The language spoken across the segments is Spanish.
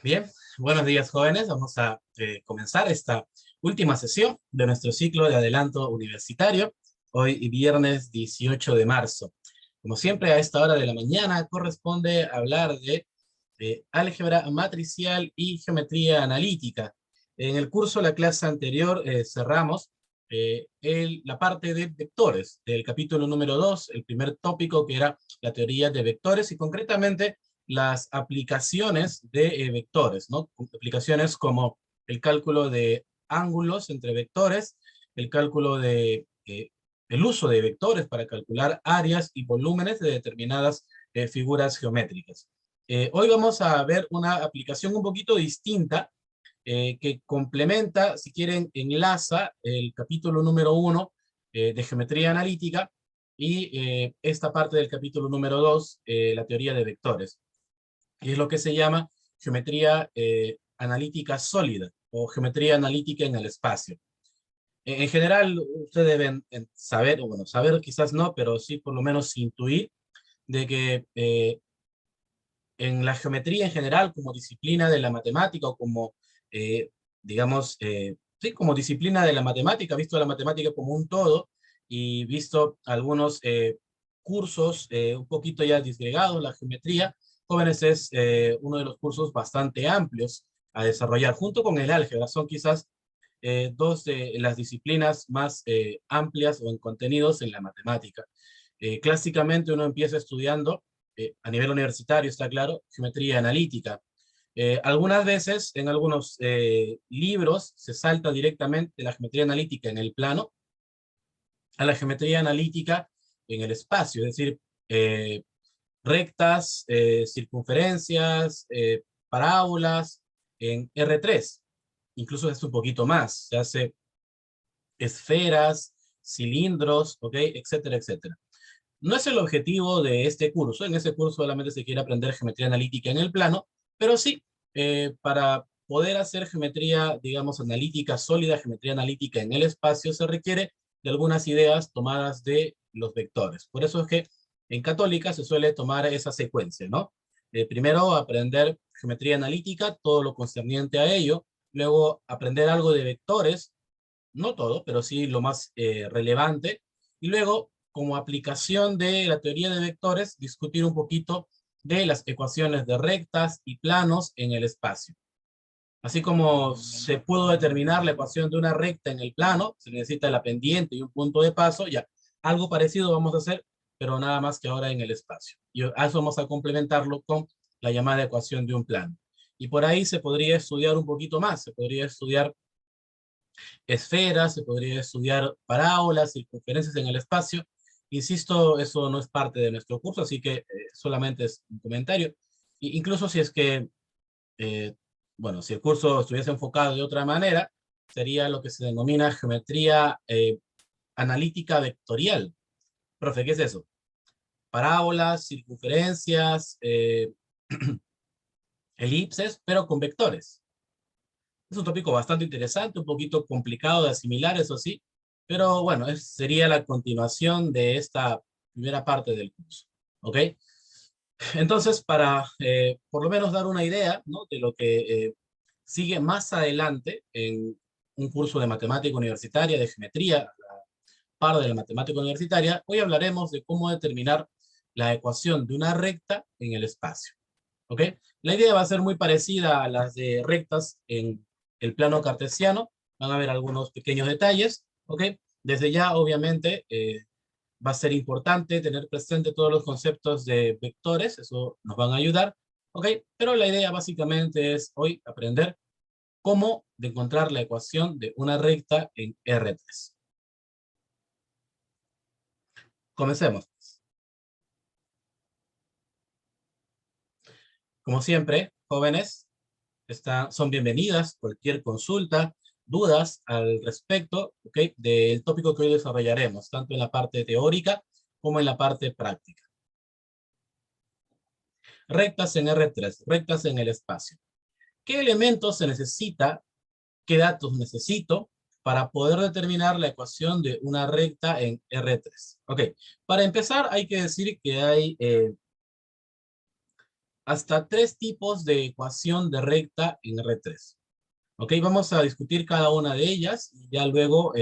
Bien, buenos días jóvenes. Vamos a comenzar esta última sesión de nuestro ciclo de adelanto universitario, hoy viernes 18 de marzo. Como siempre, a esta hora de la mañana corresponde hablar de álgebra matricial y geometría analítica. En el curso, la clase anterior, cerramos la parte de vectores, del capítulo número 2, el primer tópico que era la teoría de vectores y concretamente las aplicaciones de vectores, ¿no? Aplicaciones como el cálculo de ángulos entre vectores, el cálculo de el uso de vectores para calcular áreas y volúmenes de determinadas figuras geométricas. Hoy vamos a ver una aplicación un poquito distinta que complementa, si quieren, enlaza el capítulo número 1 de geometría analítica y esta parte del capítulo número 2, la teoría de vectores, y es lo que se llama geometría analítica sólida o geometría analítica en el espacio. En general, ustedes deben saber, o bueno, saber quizás no, pero sí por lo menos intuir de que en la geometría en general, como disciplina de la matemática o como, eh, digamos, sí, como disciplina de la matemática, visto la matemática como un todo y visto algunos cursos un poquito ya disgregados, la geometría, jóvenes es uno de los cursos bastante amplios a desarrollar, junto con el álgebra. Son quizás dos de las disciplinas más amplias o en contenidos en la matemática. Clásicamente uno empieza estudiando a nivel universitario, está claro, geometría analítica. Algunas veces en algunos libros se salta directamente de la geometría analítica en el plano a la geometría analítica en el espacio, es decir, eh, rectas, circunferencias, parábolas en R3. Incluso es un poquito más, se hace esferas, cilindros, ¿ok? Etcétera, etcétera. No es el objetivo de este curso. En ese curso solamente se quiere aprender geometría analítica en el plano, pero sí, para poder hacer geometría, digamos, analítica sólida, geometría analítica en el espacio, se requiere de algunas ideas tomadas de los vectores. Por eso es que en Católica se suele tomar esa secuencia, ¿no? Primero aprender geometría analítica, todo lo concerniente a ello, luego aprender algo de vectores, no todo, pero sí lo más relevante, y luego, como aplicación de la teoría de vectores, discutir un poquito de las ecuaciones de rectas y planos en el espacio. Así como se pudo determinar la ecuación de una recta en el plano, se necesita la pendiente y un punto de paso, ya, algo parecido vamos a hacer, pero nada más que ahora en el espacio. Y a eso vamos a complementarlo con la llamada ecuación de un plano. Y por ahí se podría estudiar un poquito más, se podría estudiar esferas, se podría estudiar parábolas, circunferencias en el espacio. Insisto, eso no es parte de nuestro curso, así que solamente es un comentario. Incluso si es que, eh, bueno, si el curso estuviese enfocado de otra manera, sería lo que se denomina geometría analítica vectorial. Profe, ¿qué es eso? Parábolas, circunferencias, elipses, pero con vectores. Es un tópico bastante interesante, un poquito complicado de asimilar, eso sí, pero bueno, sería la continuación de esta primera parte del curso. ¿Ok? Entonces, para por lo menos dar una idea, ¿no?, de lo que sigue más adelante en un curso de matemática universitaria, de geometría, a la par de la matemática universitaria, hoy hablaremos de cómo determinar la ecuación de una recta en el espacio. ¿Ok? La idea va a ser muy parecida a las de rectas en el plano cartesiano. Van a haber algunos pequeños detalles. ¿Ok? Desde ya, obviamente, va a ser importante tener presente todos los conceptos de vectores. Eso nos van a ayudar. ¿Ok? Pero la idea básicamente es hoy aprender cómo de encontrar la ecuación de una recta en R3. Comencemos. Como siempre, jóvenes, son bienvenidas cualquier consulta, dudas al respecto, ¿okay?, del tópico que hoy desarrollaremos, tanto en la parte teórica como en la parte práctica. Rectas en R3, rectas en el espacio. ¿Qué elementos se necesita? ¿Qué datos necesito para poder determinar la ecuación de una recta en R3? Ok, para empezar hay que decir que hasta 3 tipos de ecuación de recta en R3. Ok, vamos a discutir cada una de ellas y ya luego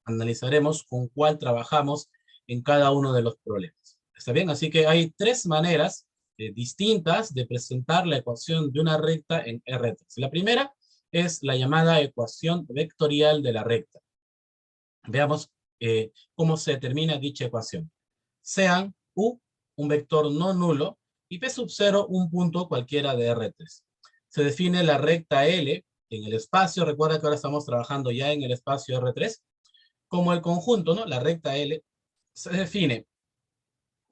analizaremos con cuál trabajamos en cada uno de los problemas. ¿Está bien? Así que hay 3 maneras distintas de presentar la ecuación de una recta en R3. La primera es la llamada ecuación vectorial de la recta. Veamos cómo se determina dicha ecuación. Sean U un vector no nulo y P sub 0 un punto cualquiera de R3. Se define la recta L en el espacio, recuerda que ahora estamos trabajando ya en el espacio R3, como el conjunto, ¿no? La recta L se define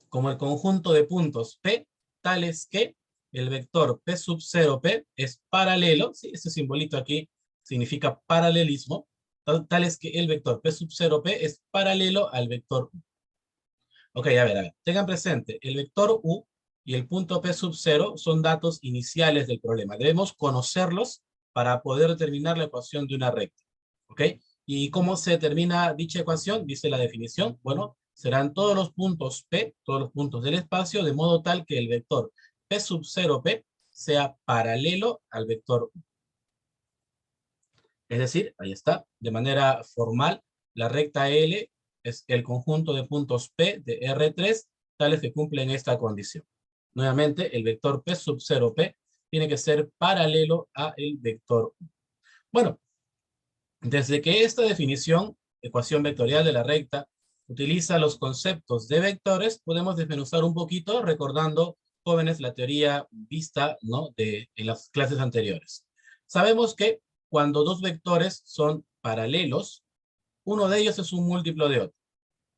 como el conjunto de puntos P, tales que el vector P sub 0P es paralelo, ¿sí? Este simbolito aquí significa paralelismo, tales que el vector P sub 0P es paralelo al vector U. Ok, a ver, tengan presente, el vector U y el punto P sub 0 son datos iniciales del problema. Debemos conocerlos para poder determinar la ecuación de una recta. ¿Ok? ¿Y cómo se determina dicha ecuación? Dice la definición. Bueno, serán todos los puntos P, todos los puntos del espacio, de modo tal que el vector P sub 0P sea paralelo al vector U. Es decir, ahí está, de manera formal, la recta L es el conjunto de puntos P de R3, tales que cumplen esta condición. Nuevamente, el vector P sub 0P tiene que ser paralelo a el vector U. Bueno, desde que esta definición, ecuación vectorial de la recta, utiliza los conceptos de vectores, podemos desmenuzar un poquito recordando, jóvenes, la teoría vista, ¿no? en las clases anteriores. Sabemos que cuando dos vectores son paralelos, uno de ellos es un múltiplo de otro.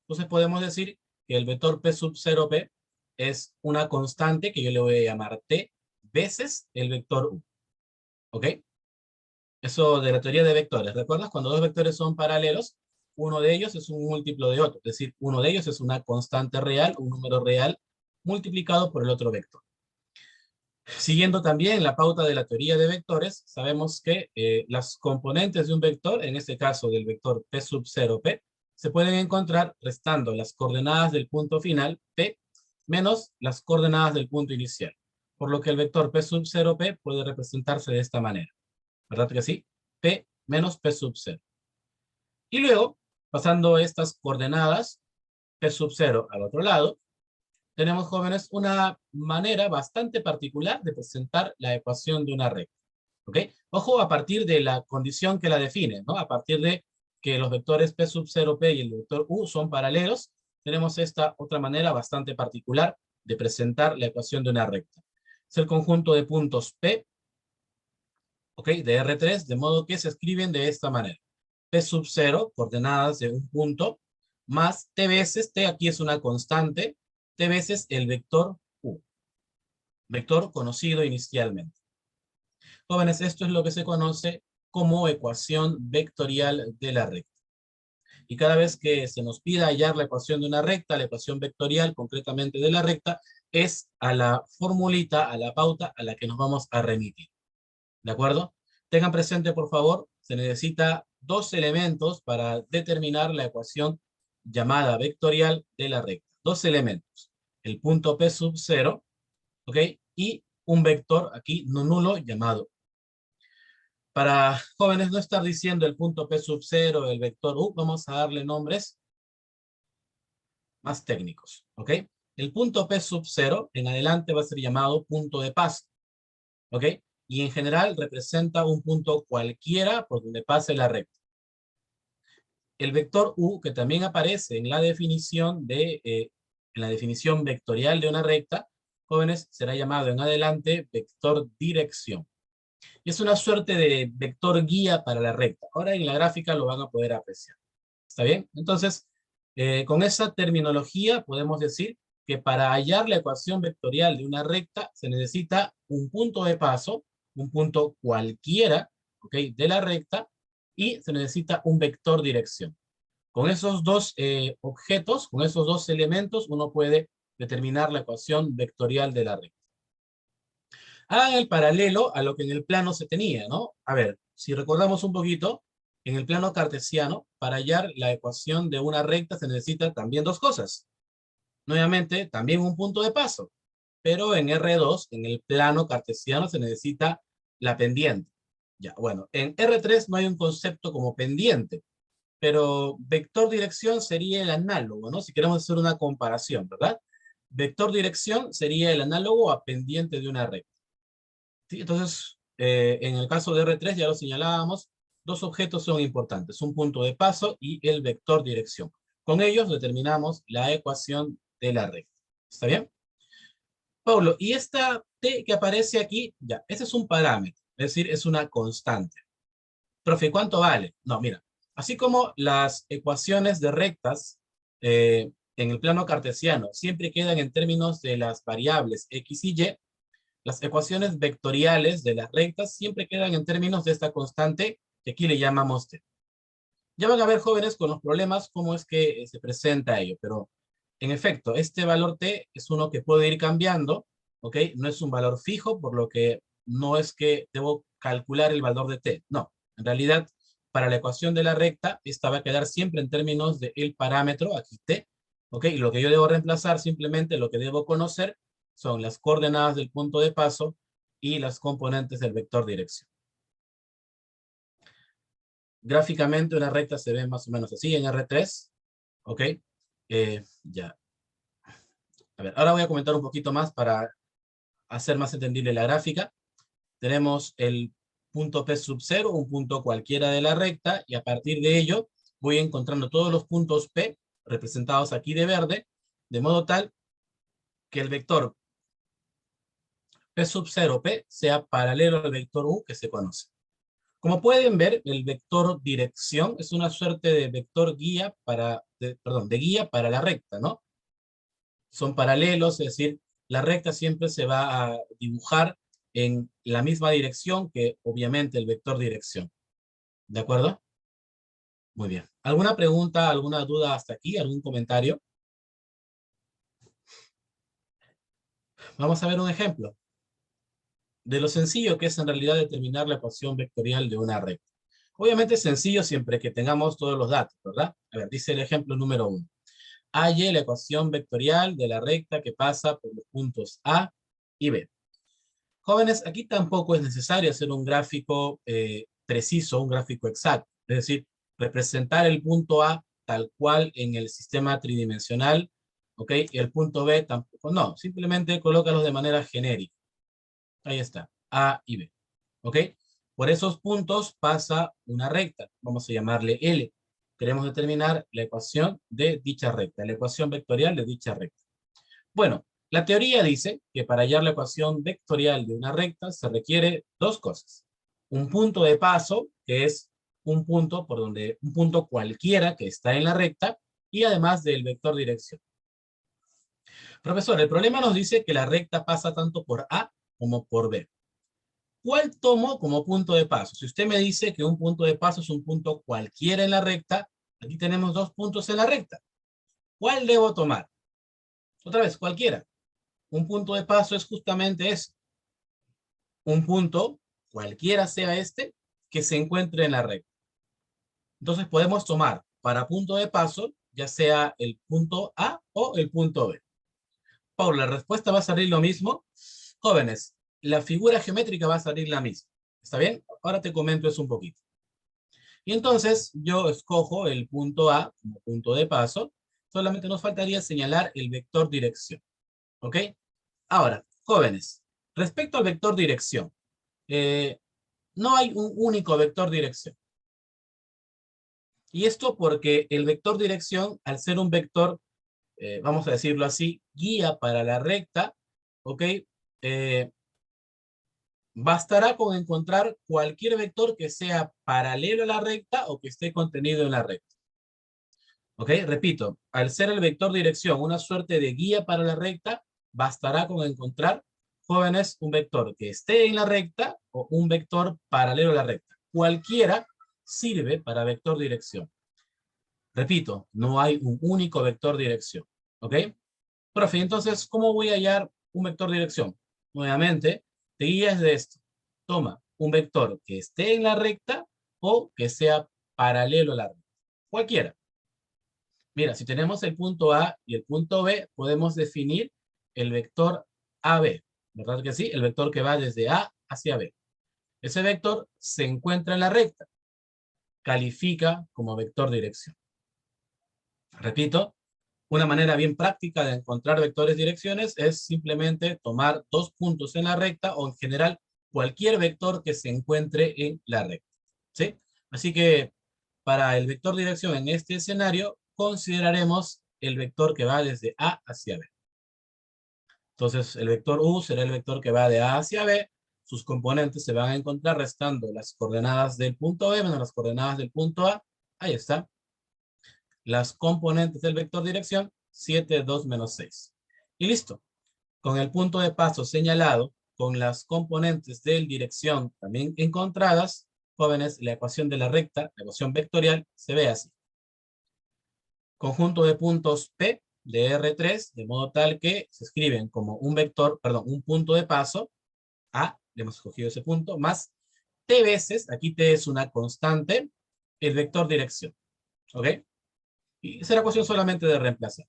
Entonces podemos decir que el vector P sub 0P es una constante que yo le voy a llamar T veces el vector U. ¿Ok? Eso de la teoría de vectores. ¿Recuerdas? Cuando dos vectores son paralelos, uno de ellos es un múltiplo de otro. Es decir, uno de ellos es una constante real, un número real, multiplicado por el otro vector. Siguiendo también la pauta de la teoría de vectores, sabemos que las componentes de un vector, en este caso del vector P sub 0P, se pueden encontrar restando las coordenadas del punto final, P, menos las coordenadas del punto inicial. Por lo que el vector P sub 0P puede representarse de esta manera. ¿Verdad que sí? P menos P sub 0. Y luego, pasando estas coordenadas, P sub 0 al otro lado, tenemos, jóvenes, una manera bastante particular de presentar la ecuación de una recta. ¿Ok? Ojo, a partir de la condición que la define, ¿no? A partir de que los vectores P sub 0P y el vector U son paralelos, tenemos esta otra manera bastante particular de presentar la ecuación de una recta. Es el conjunto de puntos P, ¿ok? De R3, de modo que se escriben de esta manera. P sub 0, coordenadas de un punto, más T veces, T aquí es una constante, T veces el vector U, vector conocido inicialmente. Jóvenes, esto es lo que se conoce como ecuación vectorial de la recta. Y cada vez que se nos pida hallar la ecuación de una recta, la ecuación vectorial concretamente de la recta, es a la formulita, a la pauta a la que nos vamos a remitir. ¿De acuerdo? Tengan presente, por favor, se necesita 2 elementos para determinar la ecuación llamada vectorial de la recta. 2 elementos. El punto P sub 0, ¿ok? Y un vector aquí no nulo llamado. Para, jóvenes, no estar diciendo el punto P sub 0, el vector U, vamos a darle nombres más técnicos, ¿ok? El punto P sub 0 en adelante va a ser llamado punto de paso, ¿ok? Y en general representa un punto cualquiera por donde pase la recta. El vector U, que también aparece en la definición vectorial de una recta, jóvenes, será llamado en adelante vector dirección. Y es una suerte de vector guía para la recta. Ahora en la gráfica lo van a poder apreciar. ¿Está bien? Entonces, con esa terminología podemos decir que para hallar la ecuación vectorial de una recta se necesita un punto de paso, un punto cualquiera, ¿ok? De la recta, y se necesita un vector dirección. Con esos dos objetos, con esos dos elementos, uno puede determinar la ecuación vectorial de la recta. Hagan el paralelo a lo que en el plano se tenía, ¿no? A ver, si recordamos un poquito, en el plano cartesiano, para hallar la ecuación de una recta se necesita también 2 cosas. Nuevamente, también un punto de paso. pero en R2, en el plano cartesiano, se necesita la pendiente. Ya, bueno, en R3 no hay un concepto como pendiente, pero vector dirección sería el análogo, ¿no? Si queremos hacer una comparación, ¿verdad? Vector dirección sería el análogo a pendiente de una recta. ¿Sí? Entonces, en el caso de R3 ya lo señalábamos, dos objetos son importantes, un punto de paso y el vector dirección. Con ellos determinamos la ecuación de la recta. ¿Está bien? Pablo, y esta t que aparece aquí, ya, ese es un parámetro, es decir, es una constante. Profe, ¿cuánto vale? No, mira, así como las ecuaciones de rectas en el plano cartesiano siempre quedan en términos de las variables x y y, las ecuaciones vectoriales de las rectas siempre quedan en términos de esta constante que aquí le llamamos t. Ya van a ver, jóvenes, con los problemas cómo es que se presenta ello, pero en efecto, este valor t es uno que puede ir cambiando, ¿ok? No es un valor fijo, por lo que no es que debo calcular el valor de t, no. En realidad, para la ecuación de la recta, esta va a quedar siempre en términos de el parámetro, aquí t, ¿ok? Y lo que yo debo reemplazar, simplemente lo que debo conocer, son las coordenadas del punto de paso y las componentes del vector dirección. Gráficamente una recta se ve más o menos así en R3, ¿ok? Ya. A ver, ahora voy a comentar un poquito más para hacer más entendible la gráfica. Tenemos el punto P sub 0, un punto cualquiera de la recta, y a partir de ello voy encontrando todos los puntos P, representados aquí de verde, de modo tal que el vector P sub 0 P sea paralelo al vector U que se conoce. Como pueden ver, el vector dirección es una suerte de vector guía para, de guía para la recta, ¿no? Son paralelos, es decir, la recta siempre se va a dibujar en la misma dirección que obviamente el vector dirección. ¿De acuerdo? Muy bien. ¿Alguna pregunta, alguna duda hasta aquí? ¿Algún comentario? Vamos a ver un ejemplo de lo sencillo que es en realidad determinar la ecuación vectorial de una recta. Obviamente es sencillo siempre que tengamos todos los datos, ¿verdad? A ver, dice el ejemplo número 1. Halle la ecuación vectorial de la recta que pasa por los puntos A y B. Jóvenes, aquí tampoco es necesario hacer un gráfico preciso, un gráfico exacto. Es decir, representar el punto A tal cual en el sistema tridimensional, ¿ok? Y el punto B tampoco, no, simplemente colócalos de manera genérica. Ahí está, A y B, ¿ok? Por esos puntos pasa una recta, vamos a llamarle L. Queremos determinar la ecuación de dicha recta, la ecuación vectorial de dicha recta. Bueno, la teoría dice que para hallar la ecuación vectorial de una recta se requiere dos cosas. Un punto de paso, que es un punto por donde, un punto cualquiera que está en la recta, y además del vector dirección. Profesor, el problema nos dice que la recta pasa tanto por A como por B. ¿Cuál tomo como punto de paso? Si usted me dice que un punto de paso es un punto cualquiera en la recta, aquí tenemos dos puntos en la recta. ¿Cuál debo tomar? Otra vez, cualquiera. Un punto de paso es justamente eso. Un punto, cualquiera sea este, que se encuentre en la recta. Entonces podemos tomar para punto de paso, ya sea el punto A o el punto B. Paula, la respuesta va a salir lo mismo. Jóvenes, la figura geométrica va a salir la misma. ¿Está bien? Ahora te comento eso un poquito. Y entonces yo escojo el punto A como punto de paso. Solamente nos faltaría señalar el vector dirección. ¿Ok? Ahora, jóvenes, respecto al vector dirección, eh, no hay un único vector dirección. Y esto porque el vector dirección, al ser un vector, vamos a decirlo así, guía para la recta, ¿ok? Eh, Bastará con encontrar cualquier vector que sea paralelo a la recta o que esté contenido en la recta. ¿Ok? Repito, al ser el vector dirección una suerte de guía para la recta, bastará con encontrar, jóvenes, un vector que esté en la recta o un vector paralelo a la recta. Cualquiera sirve para vector dirección. Repito, no hay un único vector dirección. ¿Ok? Profe, entonces, ¿cómo voy a hallar un vector dirección? Nuevamente, te guías de esto. Toma un vector que esté en la recta o que sea paralelo a la recta. Cualquiera. Mira, si tenemos el punto A y el punto B, podemos definir el vector AB, ¿verdad que sí? El vector que va desde A hacia B. Ese vector se encuentra en la recta, califica como vector dirección. Repito, una manera bien práctica de encontrar vectores direcciones es simplemente tomar dos puntos en la recta o en general cualquier vector que se encuentre en la recta, ¿sí? Así que para el vector dirección en este escenario consideraremos el vector que va desde A hacia B. Entonces el vector U será el vector que va de A hacia B. Sus componentes se van a encontrar restando las coordenadas del punto B menos las coordenadas del punto A. Ahí está. Las componentes del vector dirección, 7, 2, menos 6. Y listo. Con el punto de paso señalado, con las componentes de dirección también encontradas, jóvenes, la ecuación de la recta, la ecuación vectorial, se ve así. Conjunto de puntos P de R3, de modo tal que se escriben como un vector, perdón, un punto de paso, A, le hemos escogido ese punto, más T veces, aquí T es una constante, el vector dirección. ¿Ok? Y será cuestión solamente de reemplazar.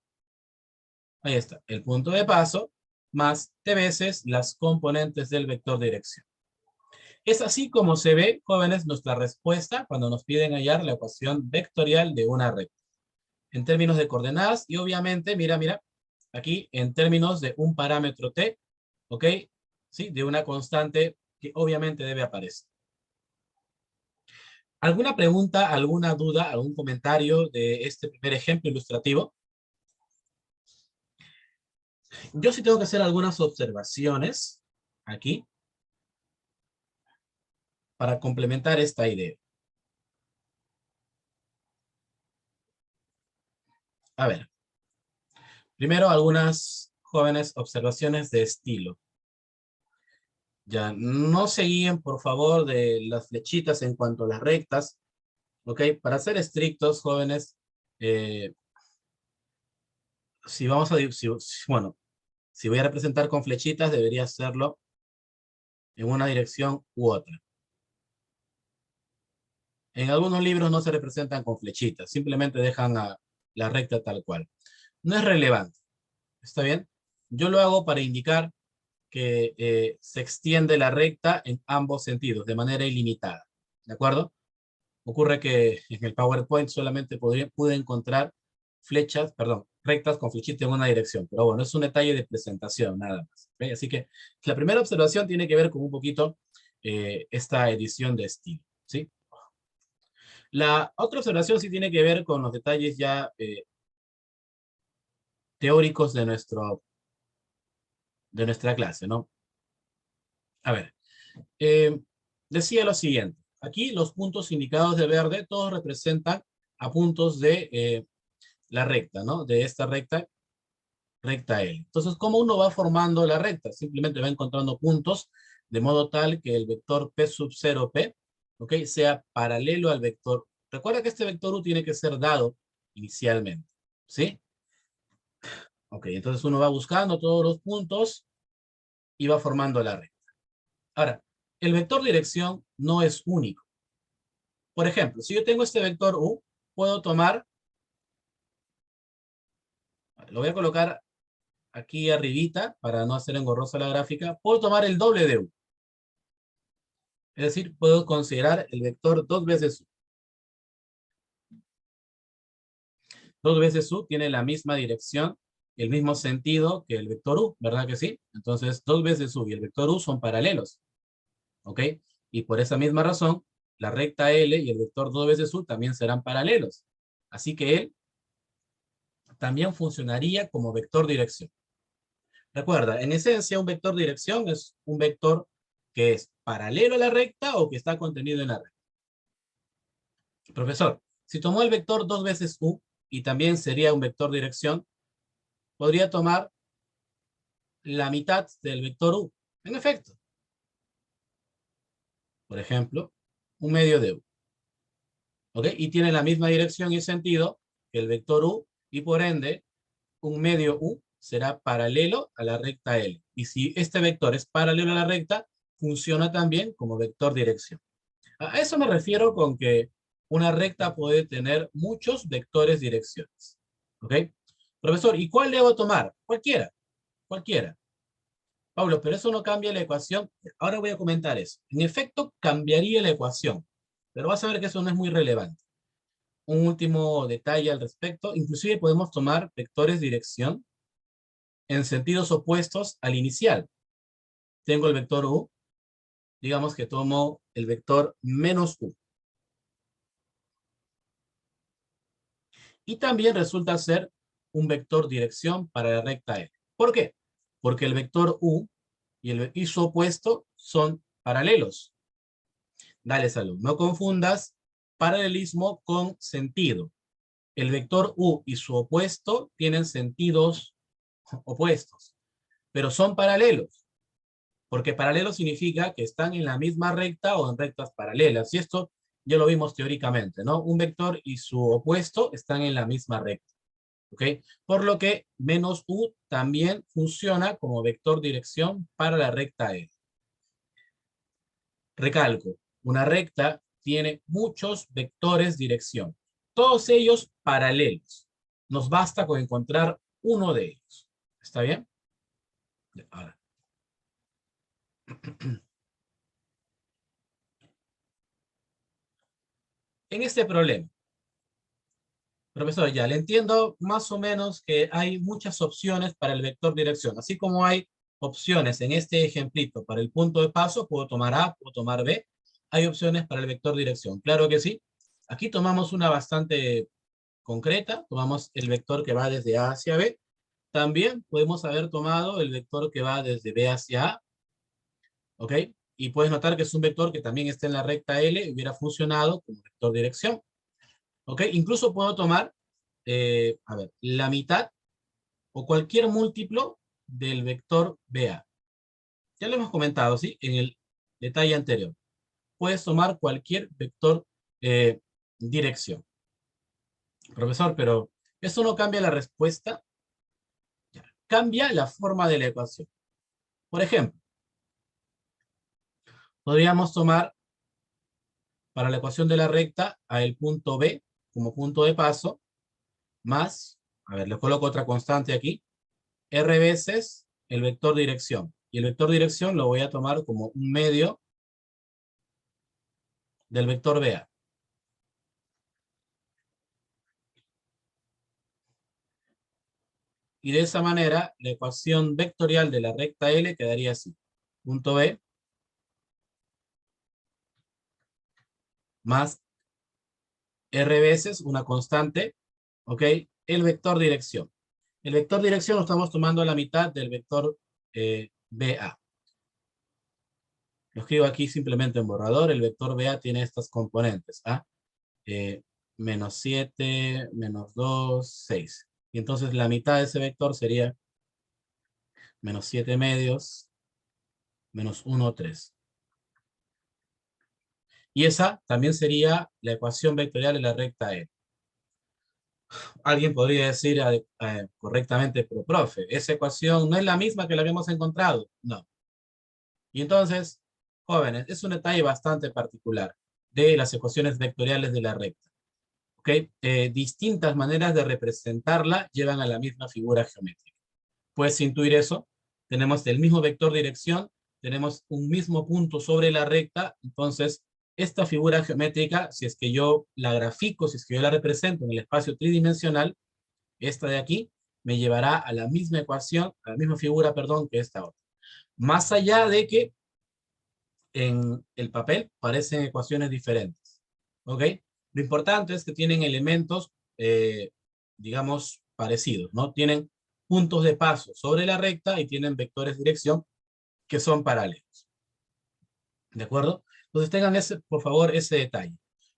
Ahí está, el punto de paso más T veces las componentes del vector dirección. Es así como se ve, jóvenes, nuestra respuesta cuando nos piden hallar la ecuación vectorial de una recta. En términos de coordenadas y obviamente, mira, aquí en términos de un parámetro T, ¿ok? Sí, de una constante que obviamente debe aparecer. ¿Alguna pregunta, alguna duda, algún comentario de este primer ejemplo ilustrativo? Yo sí tengo que hacer algunas observaciones aquí para complementar esta idea. A ver, primero algunas jóvenes observaciones de estilo. Ya, no se guíen, por favor, de las flechitas en cuanto a las rectas, ¿ok? Para ser estrictos, jóvenes, eh, si vamos a, bueno, si voy a representar con flechitas, debería hacerlo en una dirección u otra. En algunos libros no se representan con flechitas, simplemente dejan a la recta tal cual. No es relevante, ¿está bien? Yo lo hago para indicar que se extiende la recta en ambos sentidos, de manera ilimitada, ¿de acuerdo? Ocurre que en el PowerPoint solamente pude encontrar flechas, perdón, rectas con flechita en una dirección, pero bueno, es un detalle de presentación, nada más. ¿Ok? Así que la primera observación tiene que ver con un poquito esta edición de estilo, ¿sí? La otra observación sí tiene que ver con los detalles ya teóricos de nuestra clase, ¿no? A ver, eh, decía lo siguiente. Aquí los puntos indicados de verde, todos representan a puntos de la recta, ¿no? De esta recta, recta L. Entonces, ¿cómo uno va formando la recta? Simplemente va encontrando puntos de modo tal que el vector P sub 0 P, ¿ok? Sea paralelo al vector. Recuerda que este vector U tiene que ser dado inicialmente, ¿sí? Ok, entonces uno va buscando todos los puntos y va formando la recta. Ahora, el vector dirección no es único. Por ejemplo, si yo tengo este vector U, puedo tomar, lo voy a colocar aquí arribita para no hacer engorrosa la gráfica, puedo tomar el doble de U. Es decir, puedo considerar el vector 2 veces U. 2 veces U tiene la misma dirección, el mismo sentido que el vector U, ¿verdad que sí? Entonces, 2 veces U y el vector U son paralelos, ¿ok? Y por esa misma razón, la recta L y el vector 2 veces U también serán paralelos. Así que él también funcionaría como vector dirección. Recuerda, en esencia, un vector dirección es un vector que es paralelo a la recta o que está contenido en la recta. Profesor, si tomó el vector 2 veces U y también sería un vector dirección, podría tomar la mitad del vector U. En efecto, por ejemplo, un medio de U. ¿Ok? Y tiene la misma dirección y sentido que el vector U y por ende un medio U será paralelo a la recta L. Y si este vector es paralelo a la recta, funciona también como vector dirección. A eso me refiero con que una recta puede tener muchos vectores direcciones. ¿Ok? Profesor, ¿y cuál debo tomar? Cualquiera, cualquiera. Pablo, pero eso no cambia la ecuación. Ahora voy a comentar eso. En efecto, cambiaría la ecuación, pero vas a ver que eso no es muy relevante. Un último detalle al respecto, inclusive podemos tomar vectores de dirección en sentidos opuestos al inicial. Tengo el vector u, digamos que tomo el vector menos u. Y también resulta ser un vector dirección para la recta L. ¿Por qué? Porque el vector u y su opuesto son paralelos. Dale, Salud. No confundas paralelismo con sentido. El vector u y su opuesto tienen sentidos opuestos, pero son paralelos, porque paralelo significa que están en la misma recta o en rectas paralelas, y esto ya lo vimos teóricamente, ¿no? Un vector y su opuesto están en la misma recta, ¿ok? Por lo que menos u también funciona como vector dirección para la recta E. Recalco, una recta tiene muchos vectores dirección, todos ellos paralelos. Nos basta con encontrar uno de ellos. ¿Está bien? Ahora. En este problema, profesor, ya le entiendo más o menos que hay muchas opciones para el vector dirección. Así como hay opciones en este ejemplito para el punto de paso, puedo tomar A, puedo tomar B. Hay opciones para el vector dirección. Claro que sí. Aquí tomamos una bastante concreta. Tomamos el vector que va desde A hacia B. También podemos haber tomado el vector que va desde B hacia A. ¿Ok? Y puedes notar que es un vector que también está en la recta L y hubiera funcionado como vector dirección. ¿Ok? Incluso puedo tomar, a ver, la mitad o cualquier múltiplo del vector BA. Ya lo hemos comentado, ¿sí? En el detalle anterior. Puedes tomar cualquier vector dirección. Profesor, pero ¿eso no cambia la respuesta? Ya. Cambia la forma de la ecuación. Por ejemplo, podríamos tomar para la ecuación de la recta a el punto B como punto de paso, más, a ver, le coloco otra constante aquí, R veces el vector dirección. Y el vector dirección lo voy a tomar como un medio del vector BA. Y de esa manera, la ecuación vectorial de la recta L quedaría así. Punto B más R veces una constante, ¿ok? El vector dirección. El vector dirección lo estamos tomando a la mitad del vector BA. Lo escribo aquí simplemente en borrador. El vector BA tiene estas componentes. A, menos 7, menos 2, 6. Y entonces la mitad de ese vector sería menos 7 medios, menos 1, 3. Y esa también sería la ecuación vectorial de la recta E. Alguien podría decir correctamente, pero profe, esa ecuación no es la misma que la habíamos encontrado. No. Y entonces, jóvenes, es un detalle bastante particular de las ecuaciones vectoriales de la recta. ¿Ok? Distintas maneras de representarla llevan a la misma figura geométrica. Puedes intuir eso. Tenemos el mismo vector dirección, tenemos un mismo punto sobre la recta, entonces esta figura geométrica, si es que yo la grafico, si es que yo la represento en el espacio tridimensional, esta de aquí me llevará a la misma ecuación, a la misma figura, perdón, que esta otra. Más allá de que en el papel parecen ecuaciones diferentes. ¿Ok? Lo importante es que tienen elementos, digamos, parecidos, ¿no? Tienen puntos de paso sobre la recta y tienen vectores de dirección que son paralelos. ¿De acuerdo? Entonces tengan ese, por favor, ese detalle.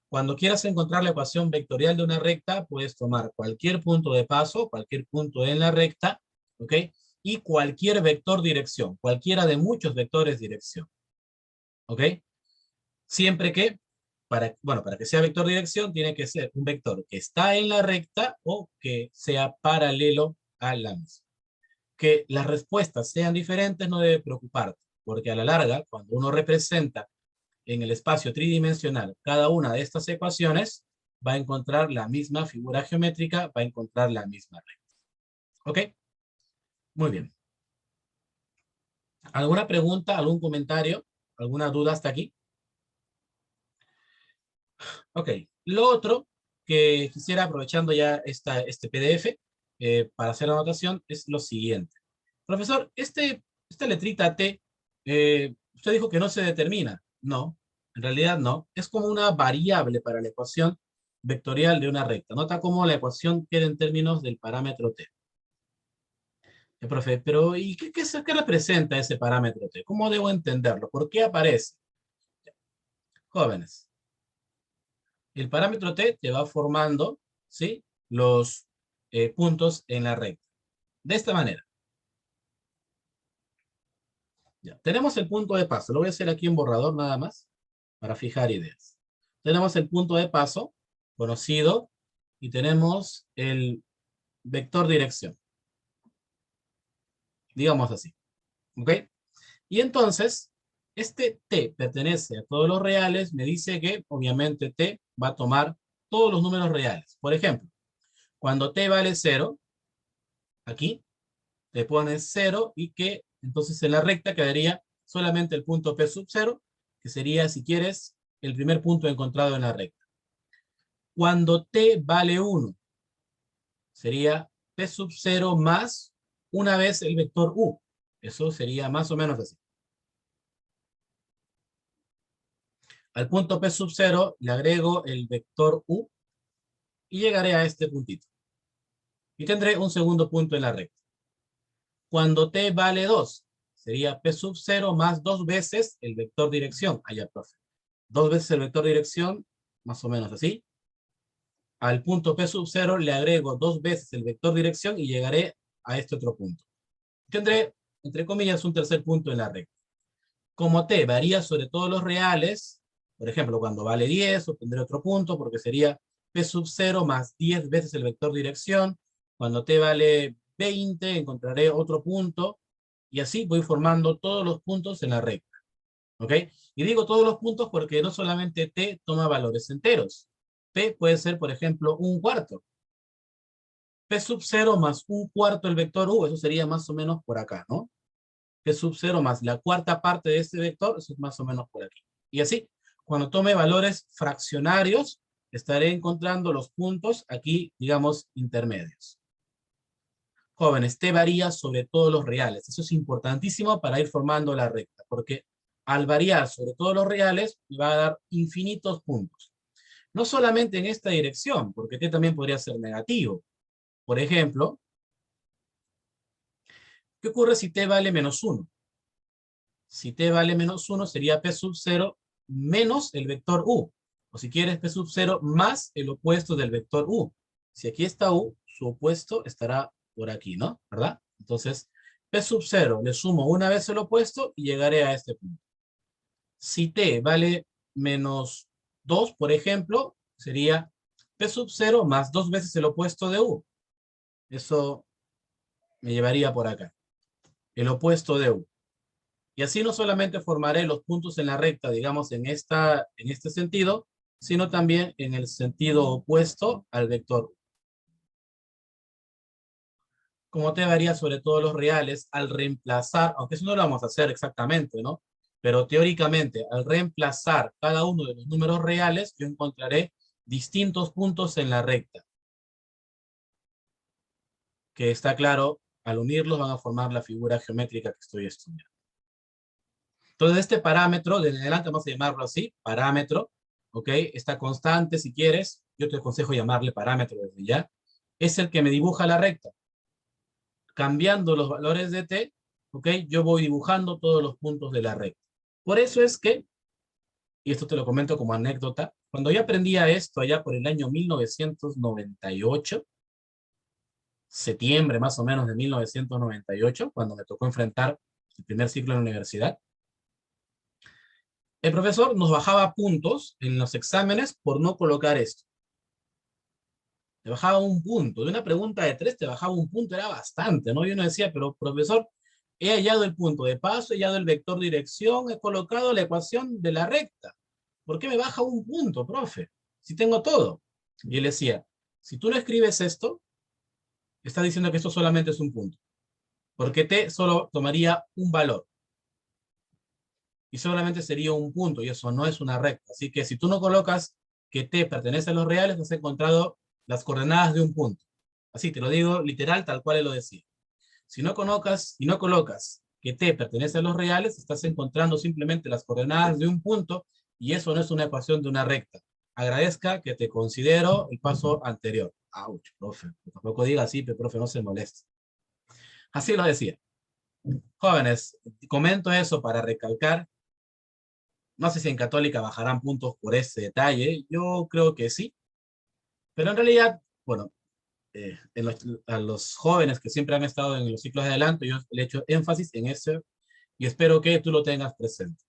Cuando quieras encontrar la ecuación vectorial de una recta, puedes tomar cualquier punto de paso, cualquier punto en la recta, ¿ok? Y cualquier vector dirección, cualquiera de muchos vectores dirección, ¿ok? Siempre que, para que sea vector dirección, tiene que ser un vector que está en la recta o que sea paralelo a la misma. Que las respuestas sean diferentes no debe preocuparte, porque a la larga, cuando uno representa en el espacio tridimensional cada una de estas ecuaciones, va a encontrar la misma figura geométrica, va a encontrar la misma recta. ¿Ok? Muy bien. ¿Alguna pregunta, algún comentario, alguna duda hasta aquí? Ok. Lo otro que quisiera, aprovechando ya este PDF, para hacer la anotación, es lo siguiente. Profesor, esta letrita T, usted dijo que no se determina. No, en realidad no. Es como una variable para la ecuación vectorial de una recta. Nota cómo la ecuación queda en términos del parámetro T. Profe, pero ¿y qué representa ese parámetro T? ¿Cómo debo entenderlo? ¿Por qué aparece? Jóvenes, el parámetro T te va formando, ¿sí? Los puntos en la recta. De esta manera. Ya. Tenemos el punto de paso. Lo voy a hacer aquí en borrador nada más para fijar ideas. Tenemos el punto de paso conocido y tenemos el vector dirección. Digamos así. ¿Ok? Y entonces, este T pertenece a todos los reales, me dice que obviamente T va a tomar todos los números reales. Por ejemplo, cuando T vale 0, aquí te pones 0 y que entonces en la recta quedaría solamente el punto P sub 0, que sería, si quieres, el primer punto encontrado en la recta. Cuando T vale 1, sería P sub 0 más una vez el vector U. Eso sería más o menos así. Al punto P sub 0 le agrego el vector U y llegaré a este puntito. Y tendré un segundo punto en la recta. Cuando T vale 2, sería P sub 0 más dos veces el vector dirección. Allá, profe. Dos veces el vector dirección, más o menos así. Al punto P sub 0 le agrego dos veces el vector dirección y llegaré a este otro punto. Tendré, entre comillas, un tercer punto en la recta. Como T varía sobre todos los reales, por ejemplo, cuando vale 10, obtendré otro punto porque sería P sub 0 más 10 veces el vector dirección. Cuando T vale 20, encontraré otro punto y así voy formando todos los puntos en la recta. ¿Ok? Y digo todos los puntos porque no solamente T toma valores enteros. P puede ser, por ejemplo, un cuarto. P sub 0 más un cuarto el vector U, eso sería más o menos por acá, ¿no? P sub 0 más la cuarta parte de este vector, eso es más o menos por aquí. Y así, cuando tome valores fraccionarios, estaré encontrando los puntos aquí, digamos, intermedios. Jóvenes, T varía sobre todos los reales. Eso es importantísimo para ir formando la recta, porque al variar sobre todos los reales, me va a dar infinitos puntos. No solamente en esta dirección, porque T también podría ser negativo. Por ejemplo, ¿qué ocurre si T vale menos 1? Si T vale menos 1 sería P sub 0 menos el vector U. O si quieres P sub 0 más el opuesto del vector U. Si aquí está U, su opuesto estará por aquí, ¿no? ¿Verdad? Entonces, P sub 0 le sumo una vez el opuesto y llegaré a este punto. Si T vale menos 2, por ejemplo, sería P sub 0 más dos veces el opuesto de U. Eso me llevaría por acá. El opuesto de U. Y así no solamente formaré los puntos en la recta, digamos, en este sentido, sino también en el sentido opuesto al vector. Como te varía sobre todos los reales, al reemplazar, aunque eso no lo vamos a hacer exactamente, ¿no? Pero teóricamente, al reemplazar cada uno de los números reales, yo encontraré distintos puntos en la recta, que está claro, al unirlos van a formar la figura geométrica que estoy estudiando. Entonces, este parámetro, de en adelante vamos a llamarlo así, parámetro, ¿ok? Esta constante, si quieres, yo te aconsejo llamarle parámetro desde ya, es el que me dibuja la recta. Cambiando los valores de t, ¿ok? Yo voy dibujando todos los puntos de la recta. Por eso es que, y esto te lo comento como anécdota, cuando yo aprendía esto allá por el año 1998, septiembre más o menos de 1998, cuando me tocó enfrentar el primer ciclo en la universidad, el profesor nos bajaba puntos en los exámenes por no colocar esto. Te bajaba un punto. De una pregunta de 3 te bajaba un punto, era bastante, ¿no? Y uno decía, pero profesor, he hallado el punto de paso, he hallado el vector dirección, he colocado la ecuación de la recta. ¿Por qué me baja un punto, profe? Si tengo todo. Y él decía, si tú no escribes esto, está diciendo que esto solamente es un punto. Porque t solo tomaría un valor. y solamente sería un punto, y eso no es una recta. Así que si tú no colocas que t pertenece a los reales, has encontrado las coordenadas de un punto. Así te lo digo literal, tal cual él lo decía. Si no colocas que t pertenece a los reales, estás encontrando simplemente las coordenadas de un punto, y eso no es una ecuación de una recta. Agradezca que te considero el paso anterior. Ouch, profe. Tampoco diga así, pero profe, no se moleste. Así lo decía. Jóvenes, comento eso para recalcar. No sé si en Católica bajarán puntos por ese detalle. Yo creo que sí. Pero en realidad, bueno, a los jóvenes que siempre han estado en los ciclos de adelanto, yo le he hecho énfasis en eso y espero que tú lo tengas presente.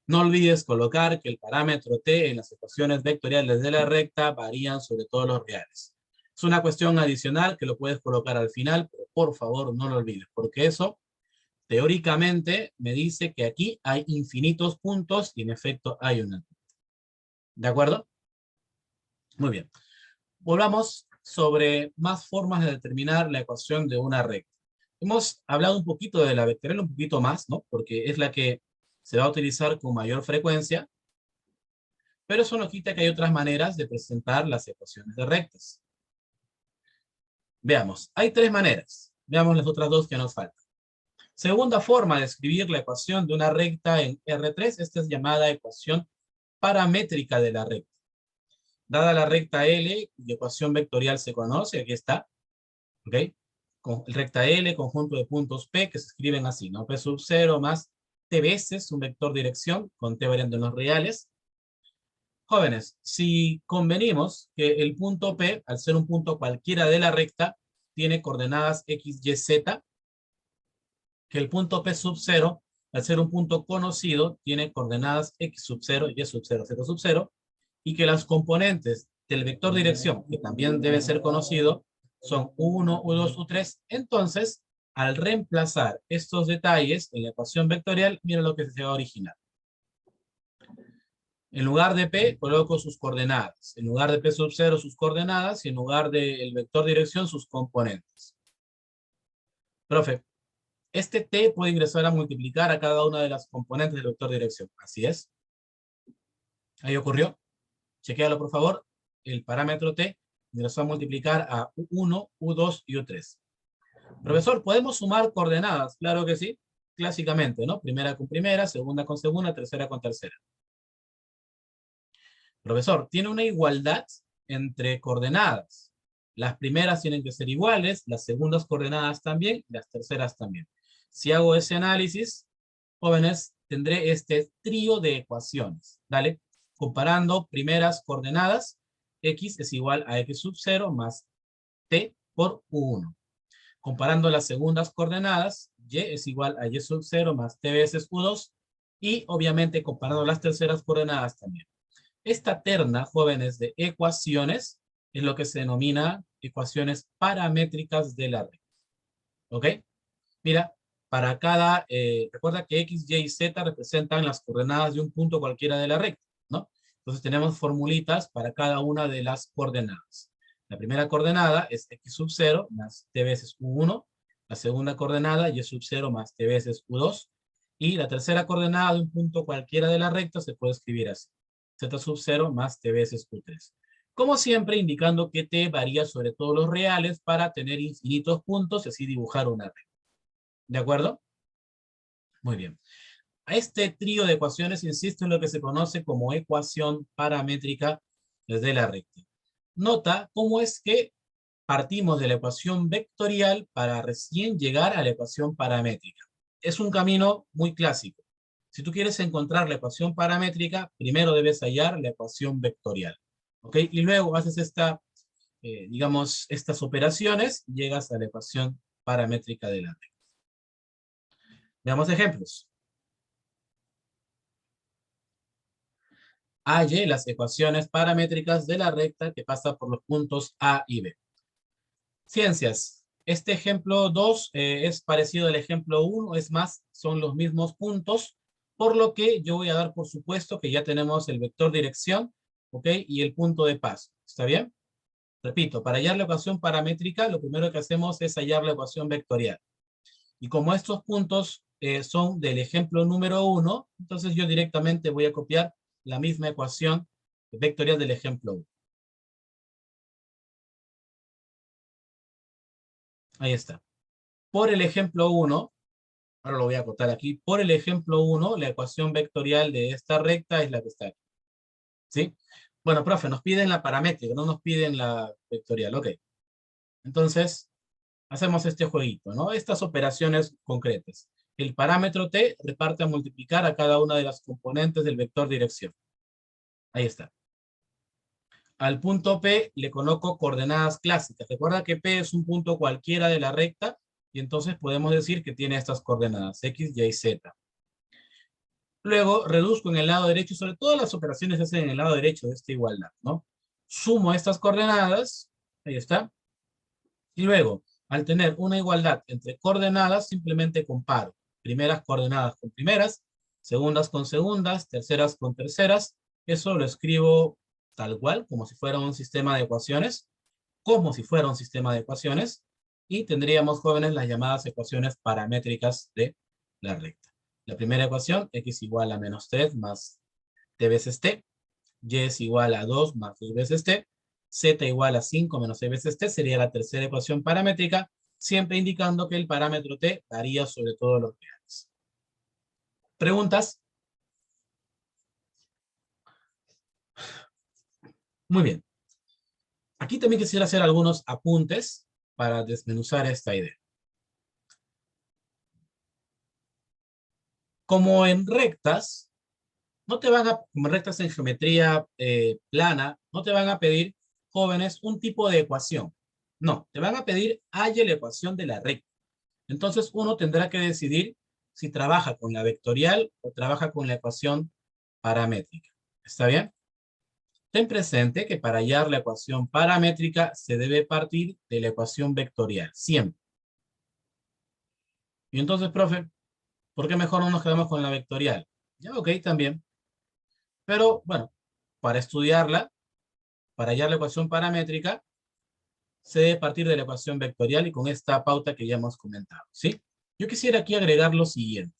No olvides colocar que el parámetro t en las ecuaciones vectoriales de la recta varían sobre todos los reales. Es una cuestión adicional que lo puedes colocar al final, pero por favor no lo olvides, porque eso teóricamente me dice que aquí hay infinitos puntos y en efecto hay una. ¿De acuerdo? Muy bien. Volvamos sobre más formas de determinar la ecuación de una recta. Hemos hablado un poquito de la vectorial, un poquito más, ¿no? Porque es la que se va a utilizar con mayor frecuencia, pero eso no quita que hay otras maneras de presentar las ecuaciones de rectas. Veamos, hay tres maneras. Veamos las otras dos que nos faltan. Segunda forma de escribir la ecuación de una recta en R3, esta es llamada ecuación paramétrica de la recta. Dada la recta L, cuya ecuación vectorial se conoce, aquí está, ¿ok? Con recta L, conjunto de puntos P, que se escriben así, ¿no? P sub 0 más T veces un vector dirección, con T variando en los reales. Jóvenes, si convenimos que el punto P, al ser un punto cualquiera de la recta, tiene coordenadas X, Y, Z, que el punto P sub 0, al ser un punto conocido, tiene coordenadas X sub 0, Y sub 0, Z sub 0, y que las componentes del vector dirección, que también debe ser conocido, son U1, U2, U3. Entonces, al reemplazar estos detalles en la ecuación vectorial, mira lo que se va a originar. En lugar de P, coloco sus coordenadas. En lugar de P sub 0, sus coordenadas. Y en lugar del vector dirección, sus componentes. Profe, este T puede ingresar a multiplicar a cada una de las componentes del vector dirección. Así es. Ahí ocurrió. Chequéalo, por favor. El parámetro T ingresó a multiplicar a U1, U2 y U3. Profesor, ¿podemos sumar coordenadas? Claro que sí. Clásicamente, ¿no? Primera con primera, segunda con segunda, tercera con tercera. Profesor, tiene una igualdad entre coordenadas. Las primeras tienen que ser iguales, las segundas coordenadas también, y las terceras también. Si hago ese análisis, jóvenes, tendré este trío de ecuaciones. ¿Dale? Comparando primeras coordenadas, x es igual a x sub 0 más t por u1. Comparando las segundas coordenadas, y es igual a y sub 0 más t veces u2. Y obviamente comparando las terceras coordenadas también. Esta terna, jóvenes, de ecuaciones es lo que se denomina ecuaciones paramétricas de la recta. ¿Ok? Mira, para cada, recuerda que x, y y z representan las coordenadas de un punto cualquiera de la recta, ¿no? Entonces tenemos formulitas para cada una de las coordenadas. La primera coordenada es x sub 0 más t veces u1. La segunda coordenada, y sub 0 más t veces u2. Y la tercera coordenada de un punto cualquiera de la recta se puede escribir así. Z sub 0 más t veces u3. Como siempre, indicando que t varía sobre todos los reales para tener infinitos puntos y así dibujar una recta. ¿De acuerdo? Muy bien. A este trío de ecuaciones, insisto, en lo que se conoce como ecuación paramétrica desde la recta. Nota cómo es que partimos de la ecuación vectorial para recién llegar a la ecuación paramétrica. Es un camino muy clásico. Si tú quieres encontrar la ecuación paramétrica, primero debes hallar la ecuación vectorial. ¿Ok? Y luego haces digamos, estas operaciones y llegas a la ecuación paramétrica de la recta. Veamos ejemplos. Halle las ecuaciones paramétricas de la recta que pasa por los puntos A y B. Ciencias. Este ejemplo 2 es parecido al ejemplo 1, es más, son los mismos puntos, por lo que yo voy a dar por supuesto que ya tenemos el vector dirección, ¿ok? Y el punto de paso. ¿Está bien? Repito, para hallar la ecuación paramétrica, lo primero que hacemos es hallar la ecuación vectorial. Y como estos puntos son del ejemplo número 1, entonces yo directamente voy a copiar la misma ecuación vectorial del ejemplo 1. Ahí está. Por el ejemplo 1, ahora lo voy a acotar aquí, por el ejemplo 1, la ecuación vectorial de esta recta es la que está aquí. ¿Sí? Bueno, profe, nos piden la paramétrica, no nos piden la vectorial. Ok. Entonces, hacemos este jueguito, ¿no? Estas operaciones concretas. El parámetro t reparte a multiplicar a cada una de las componentes del vector dirección. Ahí está. Al punto P le coloco coordenadas clásicas. Recuerda que P es un punto cualquiera de la recta y entonces podemos decir que tiene estas coordenadas, X, Y, Z. Luego reduzco en el lado derecho, sobre todo las operaciones se hacen en el lado derecho de esta igualdad, ¿no? Sumo estas coordenadas, ahí está, y luego, al tener una igualdad entre coordenadas, simplemente comparo primeras coordenadas con primeras, segundas con segundas, terceras con terceras. Eso lo escribo tal cual, como si fuera un sistema de ecuaciones, como si fuera un sistema de ecuaciones, y tendríamos, jóvenes, las llamadas ecuaciones paramétricas de la recta. La primera ecuación, x igual a menos 3 más t veces t, y es igual a 2 más 2 veces t, z igual a 5 menos 6 veces t, sería la tercera ecuación paramétrica, siempre indicando que el parámetro t varía sobre todos los reales. ¿Preguntas? Muy bien. Aquí también quisiera hacer algunos apuntes para desmenuzar esta idea. Como en rectas, como rectas en geometría plana, no te van a pedir, jóvenes, un tipo de ecuación. No, te van a pedir halla la ecuación de la recta. Entonces uno tendrá que decidir si trabaja con la vectorial o trabaja con la ecuación paramétrica. ¿Está bien? Ten presente que para hallar la ecuación paramétrica se debe partir de la ecuación vectorial, siempre. Y entonces, profe, ¿por qué mejor no nos quedamos con la vectorial? Ya, ok, también. Pero, bueno, para estudiarla, para hallar la ecuación paramétrica, se debe partir de la ecuación vectorial y con esta pauta que ya hemos comentado, ¿sí? Yo quisiera aquí agregar lo siguiente.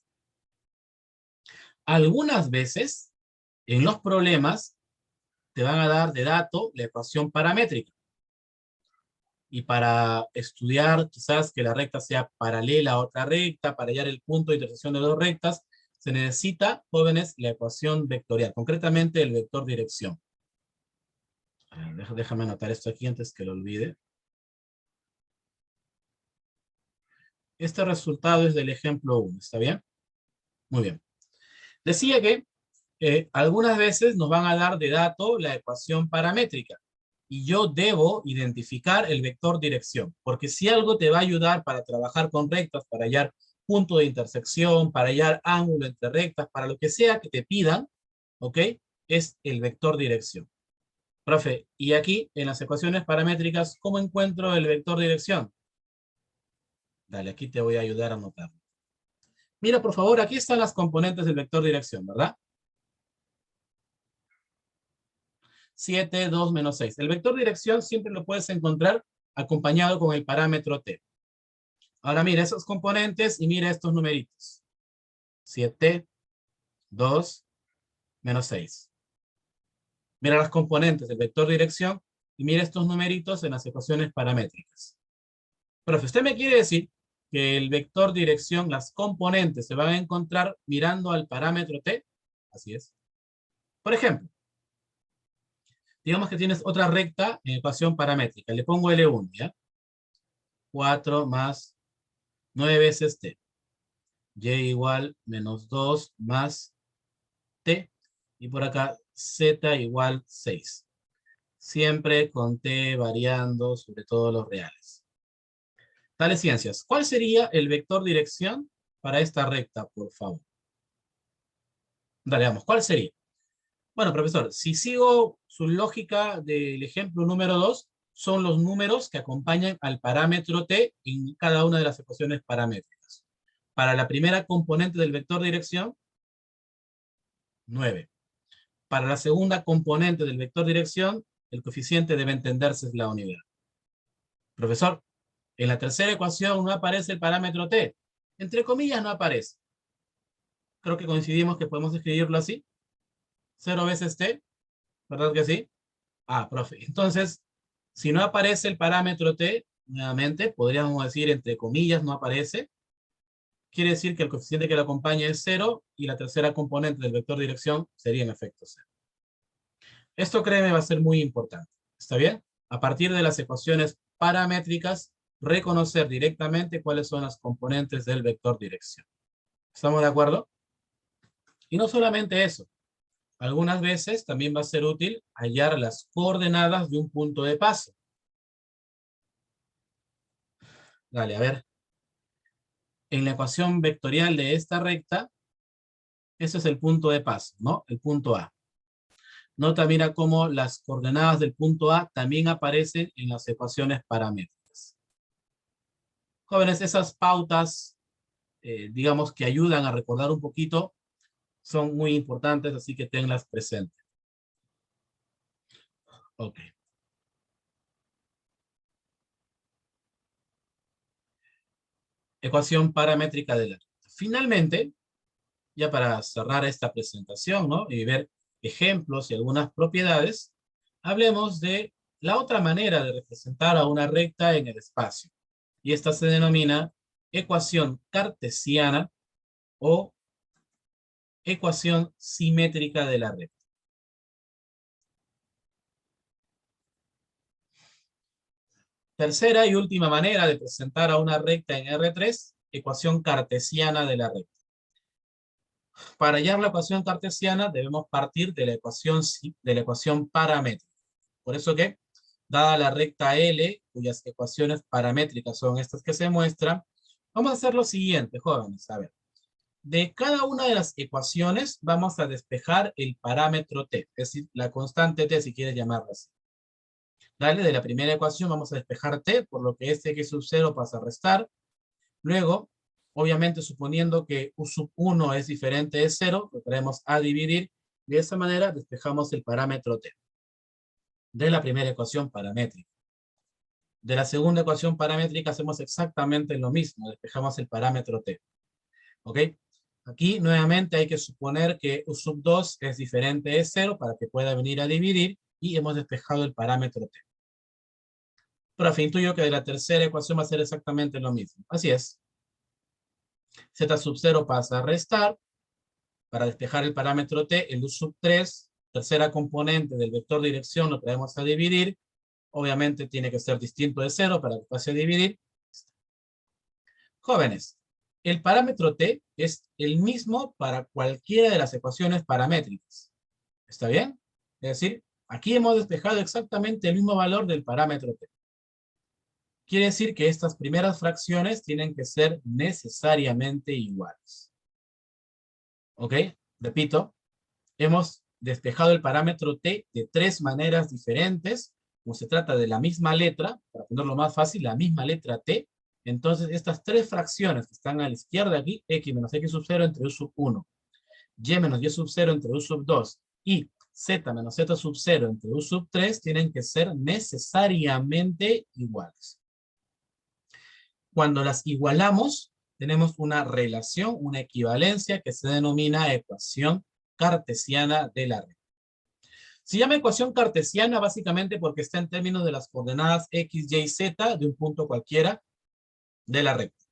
Algunas veces, en los problemas, te van a dar de dato la ecuación paramétrica. Y para estudiar quizás que la recta sea paralela a otra recta, para hallar el punto de intersección de dos rectas, se necesita, jóvenes, la ecuación vectorial, concretamente el vector dirección. Déjame anotar esto aquí antes que lo olvide. Este resultado es del ejemplo 1, ¿está bien? Muy bien. Decía que algunas veces nos van a dar de dato la ecuación paramétrica y yo debo identificar el vector dirección, porque si algo te va a ayudar para trabajar con rectas, para hallar punto de intersección, para hallar ángulo entre rectas, para lo que sea que te pidan, ¿ok? Es el vector dirección. Profe, y aquí en las ecuaciones paramétricas, ¿cómo encuentro el vector dirección? Dale, aquí te voy a ayudar a anotar. Mira, por favor, aquí están las componentes del vector dirección, ¿verdad? 7, 2, menos 6. El vector dirección siempre lo puedes encontrar acompañado con el parámetro t. Ahora mira esos componentes y mira estos numeritos. 7, 2, menos 6. Mira las componentes del vector dirección y mira estos numeritos en las ecuaciones paramétricas. Profe, usted me quiere decir que el vector dirección, las componentes se van a encontrar mirando al parámetro t. Así es. Por ejemplo, digamos que tienes otra recta en ecuación paramétrica. Le pongo L1, ¿ya? 4 más 9 veces t. Y igual menos 2 más t. Y por acá z igual 6. Siempre con t variando sobre todos los reales. Tales ciencias. ¿Cuál sería el vector dirección para esta recta, por favor? Dale, vamos. ¿Cuál sería? Bueno, profesor, si sigo su lógica del ejemplo número 2, son los números que acompañan al parámetro t en cada una de las ecuaciones paramétricas. Para la primera componente del vector dirección, 9. Para la segunda componente del vector dirección, el coeficiente debe entenderse es la unidad. Profesor, en la tercera ecuación no aparece el parámetro t. Entre comillas no aparece. Creo que coincidimos que podemos escribirlo así. 0 veces t, ¿verdad que sí? Ah, profe. Entonces, si no aparece el parámetro t, nuevamente, podríamos decir entre comillas, no aparece. Quiere decir que el coeficiente que lo acompaña es 0 y la tercera componente del vector dirección sería en efecto 0. Esto, créeme, va a ser muy importante. ¿Está bien? A partir de las ecuaciones paramétricas, reconocer directamente cuáles son las componentes del vector dirección. ¿Estamos de acuerdo? Y no solamente eso. Algunas veces también va a ser útil hallar las coordenadas de un punto de paso. Dale, a ver. En la ecuación vectorial de esta recta, ese es el punto de paso, ¿no? El punto A. Nota, mira cómo las coordenadas del punto A también aparecen en las ecuaciones paramétricas. Jóvenes, esas pautas, digamos, que ayudan a recordar un poquito, son muy importantes, así que tenlas presentes. Ok. Ecuación paramétrica de la recta. Finalmente, ya para cerrar esta presentación, ¿no? Y ver ejemplos y algunas propiedades, hablemos de la otra manera de representar a una recta en el espacio. Y esta se denomina ecuación cartesiana o ecuación simétrica de la recta. Tercera y última manera de presentar a una recta en R3, ecuación cartesiana de la recta. Para hallar la ecuación cartesiana debemos partir de la ecuación paramétrica. Por eso que, dada la recta L, cuyas ecuaciones paramétricas son estas que se muestran, vamos a hacer lo siguiente, jóvenes. A ver, de cada una de las ecuaciones vamos a despejar el parámetro t, es decir, la constante t, si quieres llamarla así. Dale, de la primera ecuación vamos a despejar t, por lo que este x sub 0 pasa a restar. Luego, obviamente suponiendo que u sub 1 es diferente de 0, lo traemos a dividir. De esa manera despejamos el parámetro t de la primera ecuación paramétrica. De la segunda ecuación paramétrica hacemos exactamente lo mismo, despejamos el parámetro t. ¿Ok? Aquí nuevamente hay que suponer que u sub 2 es diferente de 0 para que pueda venir a dividir y hemos despejado el parámetro t. Profe, intuyo que de la tercera ecuación va a ser exactamente lo mismo. Así es. Z sub 0 pasa a restar. Para despejar el parámetro t, el u sub 3, tercera componente del vector dirección, lo traemos a dividir. Obviamente tiene que ser distinto de 0 para que pase a dividir. Jóvenes, el parámetro t es el mismo para cualquiera de las ecuaciones paramétricas. ¿Está bien? Es decir, aquí hemos despejado exactamente el mismo valor del parámetro t. Quiere decir que estas primeras fracciones tienen que ser necesariamente iguales. ¿Ok? Repito, hemos despejado el parámetro t de tres maneras diferentes, como se trata de la misma letra, para ponerlo más fácil, la misma letra t. Entonces, estas tres fracciones que están a la izquierda aquí, x menos x sub 0 entre u sub 1, y menos y sub 0 entre u sub 2, y z menos z sub 0 entre u sub 3, tienen que ser necesariamente iguales. Cuando las igualamos, tenemos una relación, una equivalencia que se denomina ecuación cartesiana de la recta. Se llama ecuación cartesiana básicamente porque está en términos de las coordenadas x, y, z de un punto cualquiera de la recta.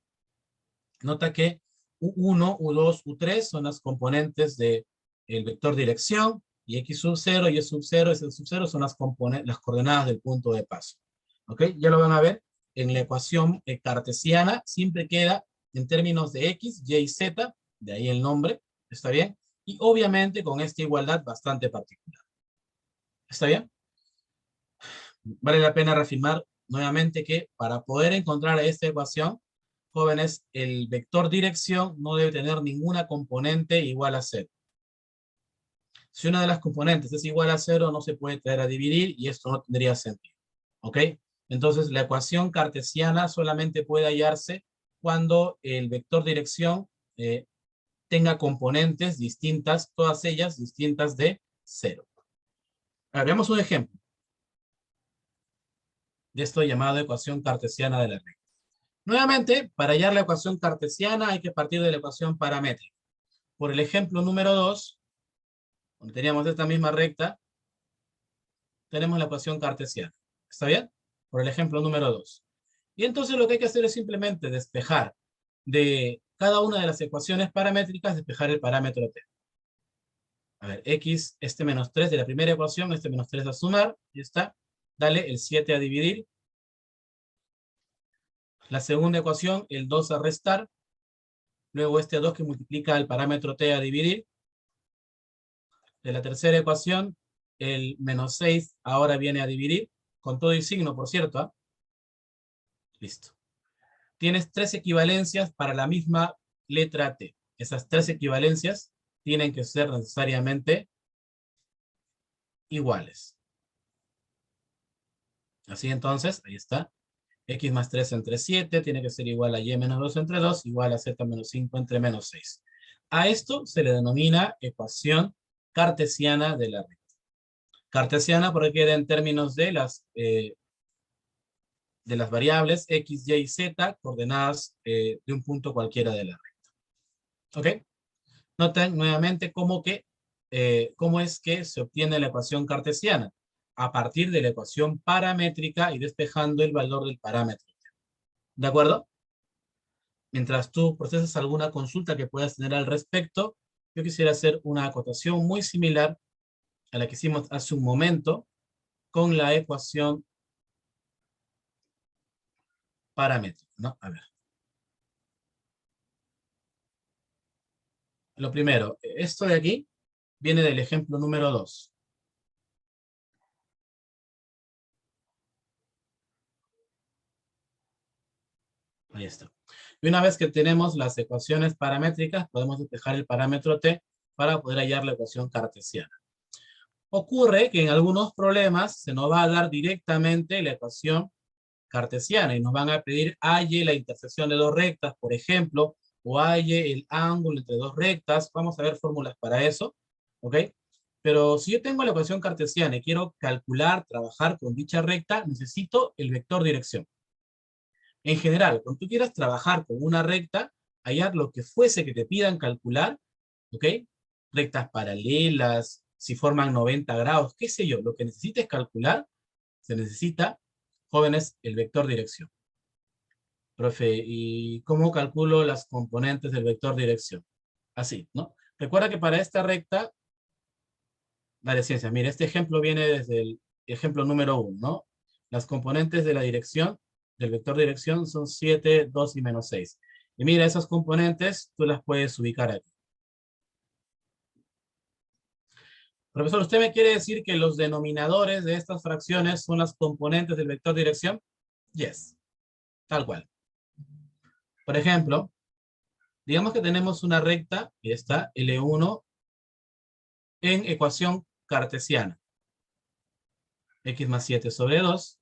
Nota que U1, U2, U3 son las componentes del vector dirección, y x sub 0, y sub 0, y sub 0 son las coordenadas del punto de paso. ¿Ok? Ya lo van a ver. En la ecuación cartesiana siempre queda en términos de x, y, z, de ahí el nombre, ¿está bien? Y obviamente con esta igualdad bastante particular. ¿Está bien? Vale la pena reafirmar nuevamente que para poder encontrar esta ecuación, jóvenes, el vector dirección no debe tener ninguna componente igual a 0. Si una de las componentes es igual a 0, no se puede traer a dividir y esto no tendría sentido. ¿Ok? Entonces, la ecuación cartesiana solamente puede hallarse cuando el vector dirección tenga componentes distintas, todas ellas distintas de 0. Veamos un ejemplo de esto llamado ecuación cartesiana de la recta. Nuevamente, para hallar la ecuación cartesiana hay que partir de la ecuación paramétrica. por el ejemplo número 2, donde teníamos esta misma recta, tenemos la ecuación cartesiana. ¿Está bien? Por el ejemplo número 2. Y entonces lo que hay que hacer es simplemente despejar de cada una de las ecuaciones paramétricas, despejar el parámetro t. A ver, x, este menos 3 de la primera ecuación, este menos 3 a sumar, y está. Dale el 7 a dividir. La segunda ecuación, el 2 a restar. Luego este 2 que multiplica el parámetro t a dividir. De la tercera ecuación, el menos 6 ahora viene a dividir, con todo y signo, por cierto. ¿Ah? Listo. Tienes 3 equivalencias para la misma letra t. Esas 3 equivalencias tienen que ser necesariamente iguales. Así entonces, ahí está. X más 3 entre 7 tiene que ser igual a Y menos 2 entre 2, igual a Z menos 5 entre menos 6. A esto se le denomina ecuación cartesiana de la recta. Cartesiana porque queda en términos de las variables X, Y y Z, coordenadas de un punto cualquiera de la recta. ¿Ok? Noten nuevamente cómo es que se obtiene la ecuación cartesiana. A partir de la ecuación paramétrica y despejando el valor del parámetro. ¿De acuerdo? Mientras tú procesas alguna consulta que puedas tener al respecto, yo quisiera hacer una acotación muy similar a la que hicimos hace un momento con la ecuación paramétrica, ¿no? A ver. Lo primero, esto de aquí viene del ejemplo número 2. Ahí está. Y una vez que tenemos las ecuaciones paramétricas, podemos despejar el parámetro t para poder hallar la ecuación cartesiana. Ocurre que en algunos problemas se nos va a dar directamente la ecuación cartesiana y nos van a pedir halle la intersección de dos rectas, por ejemplo, o halle el ángulo entre dos rectas. Vamos a ver fórmulas para eso, ¿ok? Pero si yo tengo la ecuación cartesiana y quiero calcular, trabajar con dicha recta, necesito el vector dirección. En general, cuando tú quieras trabajar con una recta, hallar lo que fuese que te pidan calcular, ¿ok? Rectas paralelas, si forman 90 grados, qué sé yo, lo que necesites calcular, se necesita, jóvenes, el vector dirección. Profe, ¿y cómo calculo las componentes del vector dirección? Así, ¿no? Recuerda que para esta recta, la de ciencia, mire, este ejemplo viene desde el ejemplo número 1, ¿no? Las componentes de la dirección, del vector dirección, son 7, 2 y menos 6. Y mira, esas componentes tú las puedes ubicar aquí. Profesor, ¿usted me quiere decir que los denominadores de estas fracciones son las componentes del vector dirección? Yes, tal cual. Por ejemplo, digamos que tenemos una recta, esta, L1, en ecuación cartesiana. X más 7 sobre 2,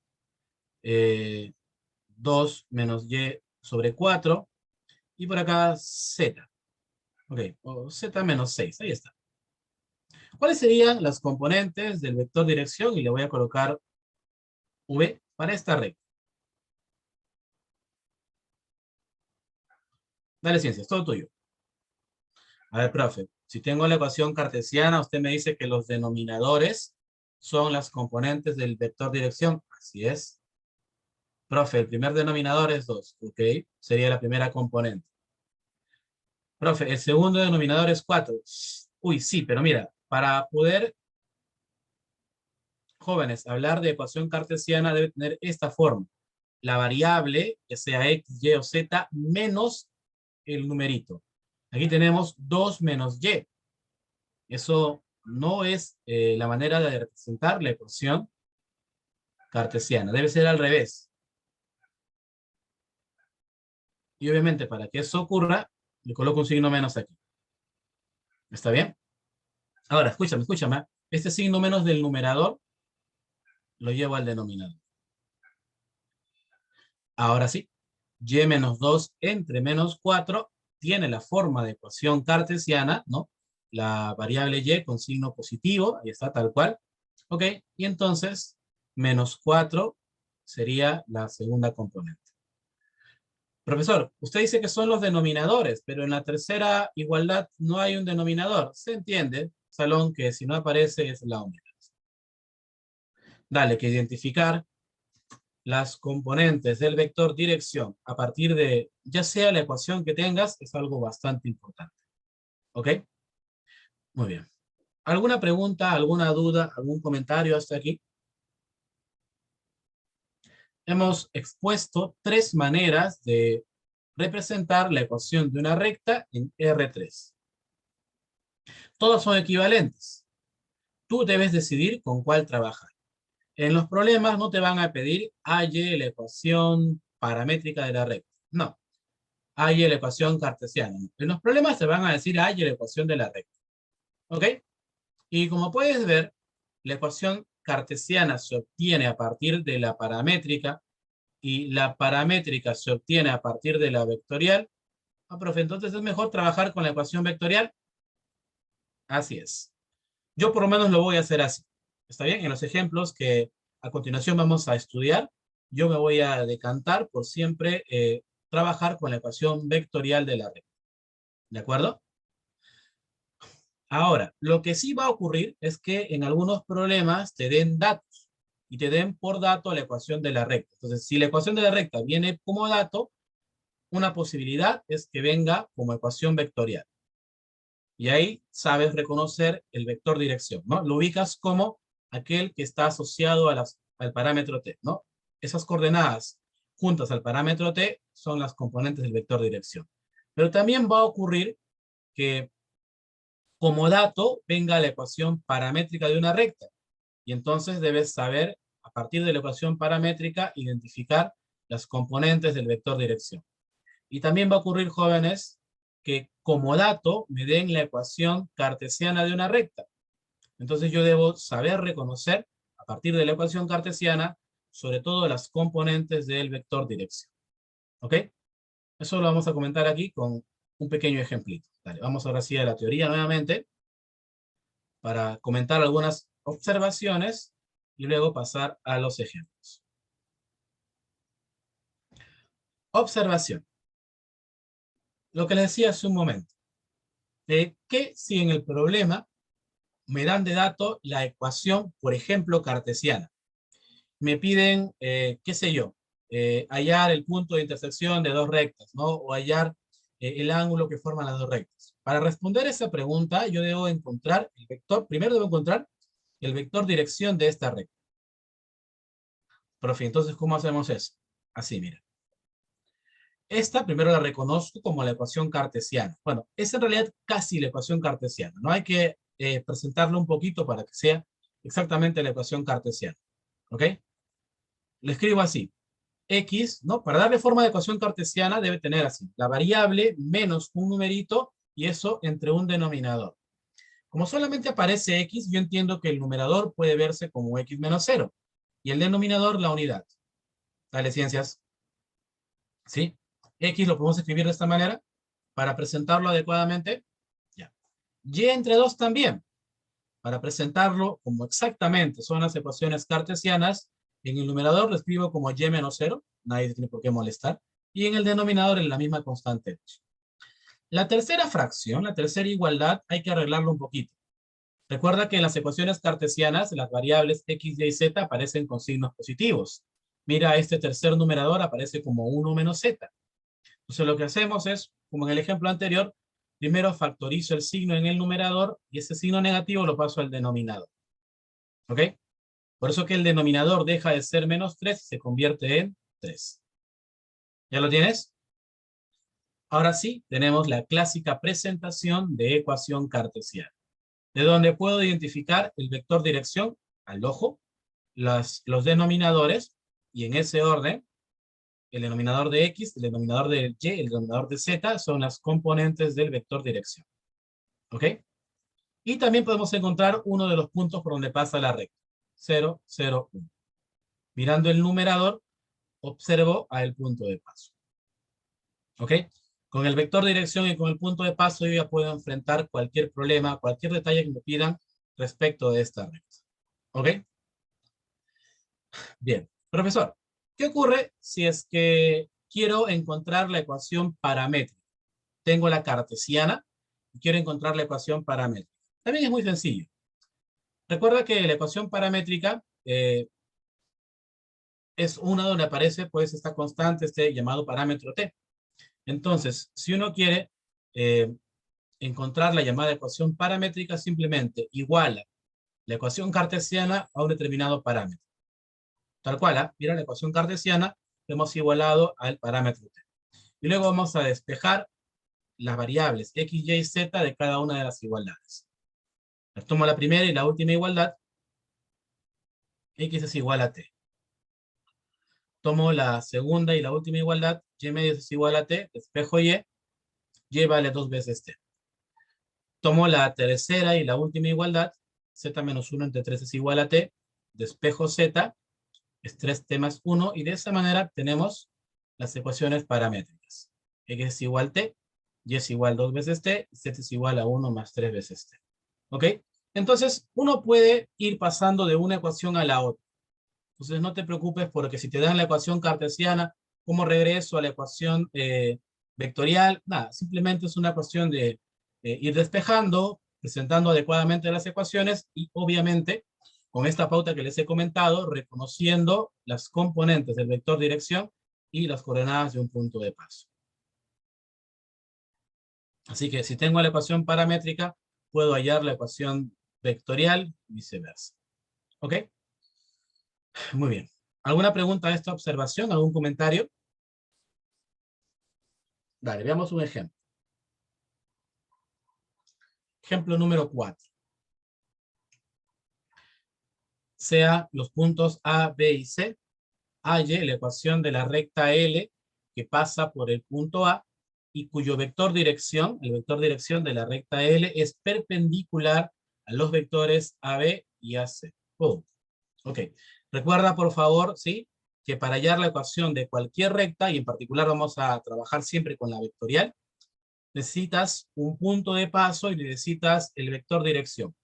2 menos Y sobre 4, y por acá Z. Ok, o Z menos 6, ahí está. ¿Cuáles serían las componentes del vector dirección? Y le voy a colocar V para esta recta. Dale ciencia, es todo tuyo. A ver, profe, si tengo la ecuación cartesiana, usted me dice que los denominadores son las componentes del vector dirección. Así es. Profe, el primer denominador es 2, ok, sería la primera componente. Profe, el segundo denominador es 4. Uy, sí, pero mira, para poder, jóvenes, hablar de ecuación cartesiana debe tener esta forma. La variable, ya sea X, Y o Z, menos el numerito. Aquí tenemos 2 menos Y. Eso no es la manera de representar la ecuación cartesiana. Debe ser al revés. Y obviamente para que eso ocurra, le coloco un signo menos aquí. ¿Está bien? Ahora, escúchame. Este signo menos del numerador lo llevo al denominador. Ahora sí, y menos 2 entre menos 4 tiene la forma de ecuación cartesiana, ¿no? La variable y con signo positivo, ahí está tal cual. Ok, y entonces menos 4 sería la segunda componente. Profesor, usted dice que son los denominadores, pero en la tercera igualdad no hay un denominador. ¿Se entiende, Salón, que si no aparece es la unidad? Dale, que identificar las componentes del vector dirección a partir de, ya sea la ecuación que tengas, es algo bastante importante. ¿Ok? Muy bien. ¿Alguna pregunta, alguna duda, algún comentario hasta aquí? Hemos expuesto tres maneras de representar la ecuación de una recta en R3. Todas son equivalentes. Tú debes decidir con cuál trabajar. En los problemas no te van a pedir halle la ecuación paramétrica de la recta. No, halle la ecuación cartesiana. En los problemas te van a decir halle la ecuación de la recta. ¿Ok? Y como puedes ver, la ecuación cartesiana se obtiene a partir de la paramétrica y la paramétrica se obtiene a partir de la vectorial. Ah, profe, entonces es mejor trabajar con la ecuación vectorial. Así es. Yo por lo menos lo voy a hacer así. ¿Está bien? En los ejemplos que a continuación vamos a estudiar, yo me voy a decantar por siempre trabajar con la ecuación vectorial de la recta. ¿De acuerdo? Ahora, lo que sí va a ocurrir es que en algunos problemas te den datos y te den por dato la ecuación de la recta. Entonces, si la ecuación de la recta viene como dato, una posibilidad es que venga como ecuación vectorial. Y ahí sabes reconocer el vector dirección, ¿no? Lo ubicas como aquel que está asociado al parámetro t, ¿no? Esas coordenadas juntas al parámetro t son las componentes del vector dirección. Pero también va a ocurrir que como dato venga la ecuación paramétrica de una recta. Y entonces debes saber, a partir de la ecuación paramétrica, identificar las componentes del vector dirección. Y también va a ocurrir, jóvenes, que como dato me den la ecuación cartesiana de una recta. Entonces yo debo saber reconocer, a partir de la ecuación cartesiana, sobre todo las componentes del vector dirección. ¿Ok? Eso lo vamos a comentar aquí con un pequeño ejemplito. Dale, vamos ahora sí a la teoría nuevamente, para comentar algunas observaciones y luego pasar a los ejemplos. Observación. Lo que les decía hace un momento. Que si en el problema me dan de dato la ecuación, por ejemplo, cartesiana. Me piden, qué sé yo, hallar el punto de intersección de dos rectas, ¿no? O hallar el ángulo que forman las dos rectas. Para responder esa pregunta, yo debo encontrar el vector, primero debo encontrar el vector dirección de esta recta. Profe, entonces, ¿cómo hacemos eso? Así, mira. Esta primero la reconozco como la ecuación cartesiana. Bueno, es en realidad casi la ecuación cartesiana. No hay que presentarlo un poquito para que sea exactamente la ecuación cartesiana. ¿Ok? Le escribo así. X, ¿no? Para darle forma de ecuación cartesiana debe tener así. La variable menos un numerito y eso entre un denominador. Como solamente aparece X, yo entiendo que el numerador puede verse como X menos 0 y el denominador la unidad. Dale, ciencias. ¿Sí? X lo podemos escribir de esta manera para presentarlo adecuadamente. Ya. Y entre 2 también, para presentarlo como exactamente son las ecuaciones cartesianas. En el numerador lo escribo como y menos 0, nadie tiene por qué molestar, y en el denominador en la misma constante. La tercera fracción, la tercera igualdad, hay que arreglarlo un poquito. Recuerda que en las ecuaciones cartesianas las variables x, y, z aparecen con signos positivos. Mira, este tercer numerador aparece como 1 menos z. Entonces lo que hacemos es, como en el ejemplo anterior, primero factorizo el signo en el numerador y ese signo negativo lo paso al denominador. ¿Ok? Por eso que el denominador deja de ser menos 3 y se convierte en 3. ¿Ya lo tienes? Ahora sí, tenemos la clásica presentación de ecuación cartesiana, de donde puedo identificar el vector dirección al ojo, los denominadores, y en ese orden, el denominador de X, el denominador de Y, el denominador de Z son las componentes del vector dirección. ¿Ok? Y también podemos encontrar uno de los puntos por donde pasa la recta. 0, 0, 1. Mirando el numerador, observo a el punto de paso. ¿Ok? Con el vector de dirección y con el punto de paso yo ya puedo enfrentar cualquier problema, cualquier detalle que me pidan respecto de esta recta. ¿Ok? Bien. Profesor, ¿qué ocurre si es que quiero encontrar la ecuación paramétrica. Tengo la cartesiana y quiero encontrar la ecuación paramétrica. También es muy sencillo. Recuerda que la ecuación paramétrica es una donde aparece pues esta constante, este llamado parámetro t. Entonces, si uno quiere encontrar la llamada ecuación paramétrica, simplemente iguala la ecuación cartesiana a un determinado parámetro. Tal cual, ¿eh? Mira la ecuación cartesiana, hemos igualado al parámetro t. Y luego vamos a despejar las variables x, y, z de cada una de las igualdades. Tomo la primera y la última igualdad, x es igual a t. Tomo la segunda y la última igualdad, y medio es igual a t, despejo y vale 2 veces t. Tomo la tercera y la última igualdad, z menos 1 entre 3 es igual a t, despejo z, es 3t más 1, y de esa manera tenemos las ecuaciones paramétricas. X es igual a t, y es igual a 2 veces t, z es igual a 1 más 3 veces t. ¿Ok? Entonces, uno puede ir pasando de una ecuación a la otra. Entonces, no te preocupes porque si te dan la ecuación cartesiana, ¿cómo regreso a la ecuación vectorial? Nada, simplemente es una cuestión de ir despejando, presentando adecuadamente las ecuaciones y obviamente con esta pauta que les he comentado, reconociendo las componentes del vector dirección y las coordenadas de un punto de paso. Así que si tengo la ecuación paramétrica, puedo hallar la ecuación vectorial y viceversa. ¿Ok? Muy bien. ¿Alguna pregunta a esta observación? ¿Algún comentario? Dale, veamos un ejemplo. Ejemplo número 4. Sea los puntos A, B y C. Halle la ecuación de la recta L que pasa por el punto A y cuyo vector dirección, el vector dirección de la recta L, es perpendicular a los vectores AB y AC. Oh, ok. Recuerda, por favor, ¿sí?, que para hallar la ecuación de cualquier recta, y en particular vamos a trabajar siempre con la vectorial, necesitas un punto de paso y necesitas el vector dirección.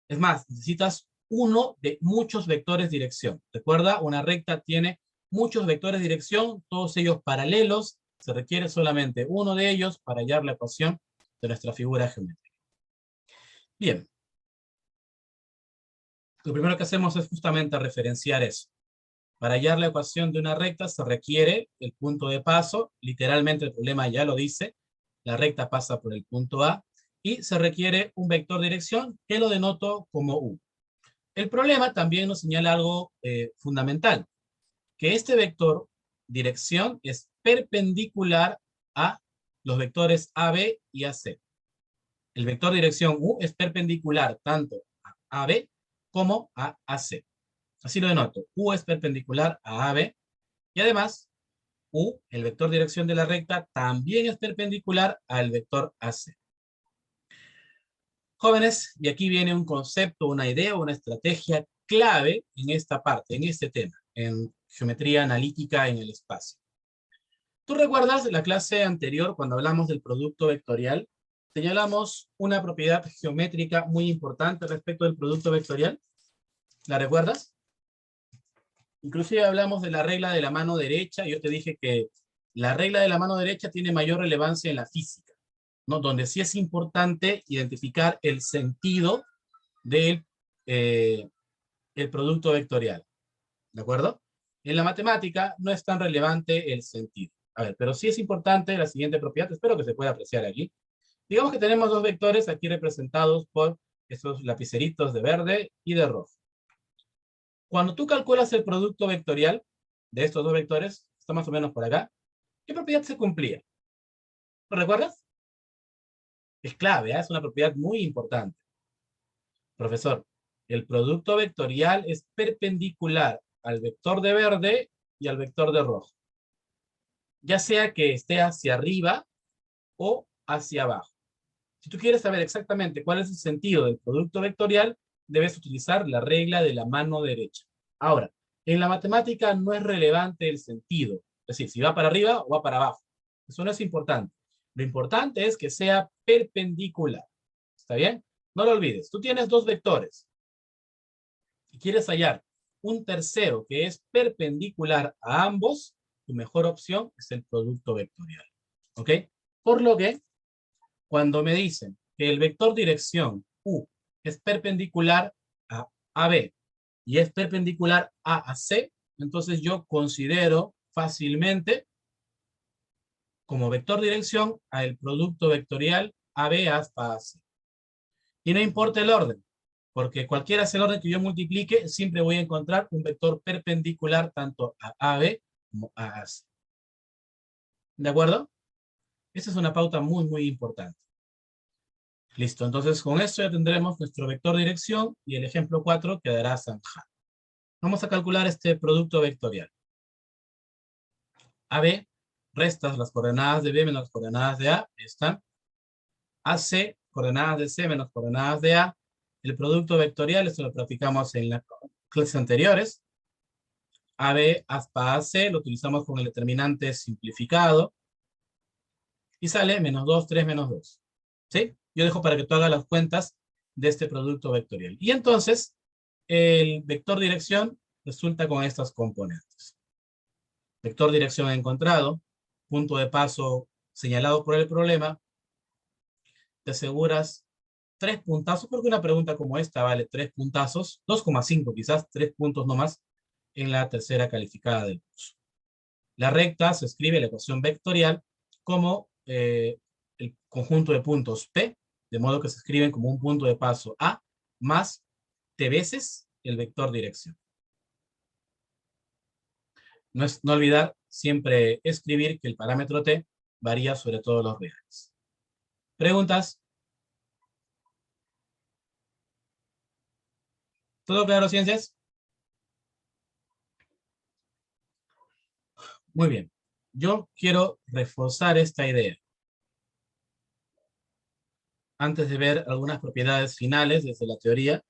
Es más, necesitas uno de muchos vectores dirección. Recuerda, una recta tiene muchos vectores dirección, todos ellos paralelos. Se requiere solamente uno de ellos para hallar la ecuación de nuestra figura geométrica. Bien. Lo primero que hacemos es justamente referenciar eso. Para hallar la ecuación de una recta se requiere el punto de paso. Literalmente el problema ya lo dice. La recta pasa por el punto A. Y se requiere un vector dirección que lo denoto como U. El problema también nos señala algo fundamental, que este vector dirección es perpendicular a los vectores AB y AC. El vector dirección U es perpendicular tanto a AB como a AC. Así lo denoto. U es perpendicular a AB y además U, el vector dirección de la recta, también es perpendicular al vector AC. Jóvenes, y aquí viene un concepto, una idea, una estrategia clave en esta parte, en este tema, en geometría analítica en el espacio. ¿Tú recuerdas la clase anterior cuando hablamos del producto vectorial? Señalamos una propiedad geométrica muy importante respecto del producto vectorial. ¿La recuerdas? Inclusive hablamos de la regla de la mano derecha. Yo te dije que la regla de la mano derecha tiene mayor relevancia en la física, ¿no? Donde sí es importante identificar el sentido del el producto vectorial. ¿De acuerdo? En la matemática no es tan relevante el sentido. A ver, pero sí es importante la siguiente propiedad. Espero que se pueda apreciar aquí. Digamos que tenemos dos vectores aquí representados por estos lapiceritos de verde y de rojo. Cuando tú calculas el producto vectorial de estos dos vectores, está más o menos por acá, ¿qué propiedad se cumplía? ¿Lo recuerdas? Es clave, ¿eh? Es una propiedad muy importante. Profesor, el producto vectorial es perpendicular al vector de verde y al vector de rojo. Ya sea que esté hacia arriba o hacia abajo. Si tú quieres saber exactamente cuál es el sentido del producto vectorial, debes utilizar la regla de la mano derecha. Ahora, en la matemática no es relevante el sentido. Es decir, si va para arriba o va para abajo. Eso no es importante. Lo importante es que sea perpendicular. ¿Está bien? No lo olvides. Tú tienes dos vectores y quieres hallar un tercero que es perpendicular a ambos, tu mejor opción es el producto vectorial. ¿Ok? Por lo que, cuando me dicen que el vector dirección U es perpendicular a AB y es perpendicular a C, entonces yo considero fácilmente como vector dirección al producto vectorial AB hasta AC. Y no importa el orden, porque cualquiera sea el orden que yo multiplique, siempre voy a encontrar un vector perpendicular tanto a AB como a AC. ¿De acuerdo? Esa es una pauta muy, muy importante. Listo, entonces con esto ya tendremos nuestro vector dirección y el ejemplo 4 quedará zanjado. Vamos a calcular este producto vectorial. AB, restas las coordenadas de B menos las coordenadas de A, están. AC, coordenadas de C menos coordenadas de A. El producto vectorial, esto lo practicamos en las clases anteriores. AB hasta AC lo utilizamos con el determinante simplificado. Y sale menos 2, 3 menos 2. ¿Sí? Yo dejo para que tú hagas las cuentas de este producto vectorial. Y entonces, el vector dirección resulta con estas componentes. Vector dirección encontrado, punto de paso señalado por el problema, te aseguras 3 puntazos, porque una pregunta como esta vale 3 puntazos, 2,5 quizás, 3 puntos nomás, en la tercera calificada del curso. La recta se escribe la ecuación vectorial como el conjunto de puntos P, de modo que se escriben como un punto de paso A, más T veces el vector dirección. No olvidar siempre escribir que el parámetro T varía sobre todos los reales. ¿Preguntas? ¿Todo claro, ciencias? Muy bien. Yo quiero reforzar esta idea. Antes de ver algunas propiedades finales desde la teoría,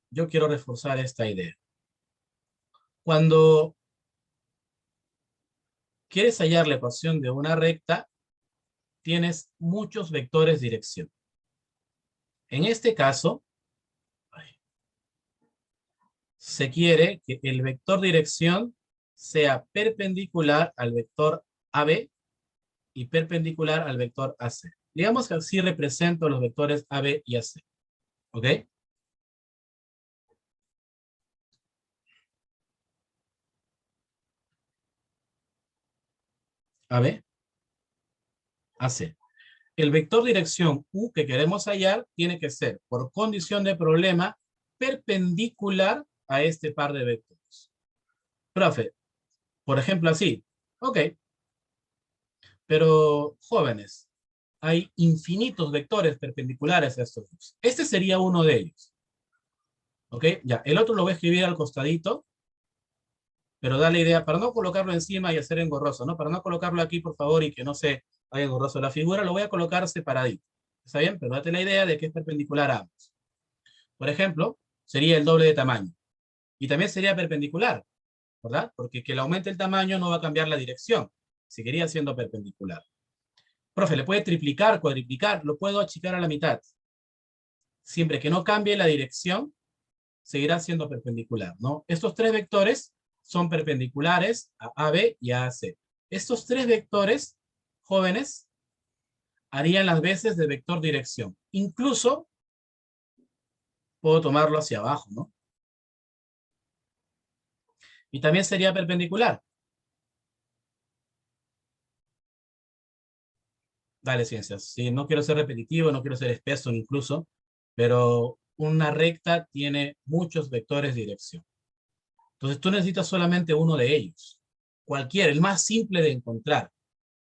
yo quiero reforzar esta idea. Cuando quieres hallar la ecuación de una recta, tienes muchos vectores dirección. En este caso, se quiere que el vector dirección sea perpendicular al vector AB y perpendicular al vector AC. Digamos que así represento los vectores AB y AC. ¿Ok? AB, AC. El vector dirección U que queremos hallar tiene que ser, por condición de problema, perpendicular a este par de vectores. Profe, por ejemplo así. Ok, pero jóvenes, hay infinitos vectores perpendiculares a estos dos. Este sería uno de ellos. ¿Ok? Ya, el otro lo voy a escribir al costadito, pero da la idea, para no colocarlo encima y hacer engorroso, ¿no? Para no colocarlo aquí, por favor, y que no se haga engorroso la figura, lo voy a colocar separadito. ¿Está bien? Pero date la idea de que es perpendicular a ambos. Por ejemplo, sería el doble de tamaño. Y también sería perpendicular, ¿verdad? Porque que le aumente el tamaño no va a cambiar la dirección. Seguiría siendo perpendicular. Profe, ¿le puede triplicar, cuadriplicar? Lo puedo achicar a la mitad. Siempre que no cambie la dirección, seguirá siendo perpendicular, ¿no? Estos tres vectores son perpendiculares a AB y a AC. Estos tres vectores, jóvenes, harían las veces de vector dirección. Incluso puedo tomarlo hacia abajo, ¿no? Y también sería perpendicular. Dale, ciencias. Sí, no quiero ser repetitivo, no quiero ser espeso incluso, pero una recta tiene muchos vectores de dirección. Entonces tú necesitas solamente uno de ellos. Cualquiera, el más simple de encontrar.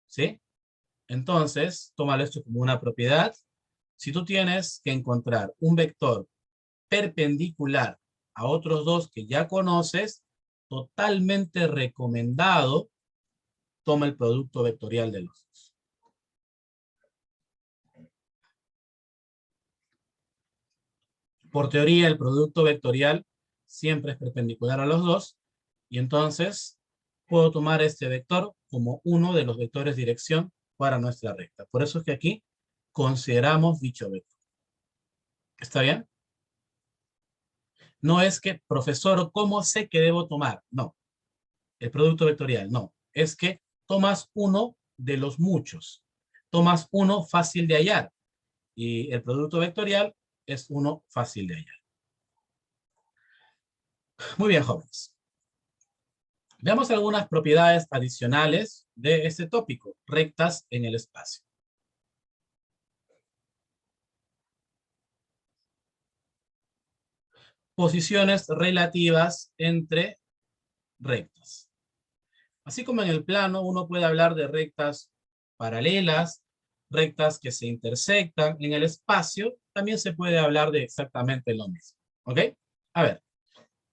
¿Sí? Entonces, tómalo esto como una propiedad. Si tú tienes que encontrar un vector perpendicular a otros dos que ya conoces, totalmente recomendado, toma el producto vectorial de los dos. Por teoría, el producto vectorial siempre es perpendicular a los dos, y entonces puedo tomar este vector como uno de los vectores de dirección para nuestra recta. Por eso es que aquí consideramos dicho vector. ¿Está bien? No es que, profesor, ¿cómo sé que debo tomar? No. El producto vectorial, no. es que tomas uno de los muchos. Tomas uno fácil de hallar. Y el producto vectorial es uno fácil de hallar. Muy bien, jóvenes. Veamos algunas propiedades adicionales de este tópico, rectas en el espacio. Posiciones relativas entre rectas. Así como en el plano, uno puede hablar de rectas paralelas, rectas que se intersectan. En el espacio también se puede hablar de exactamente lo mismo. ¿Ok? A ver,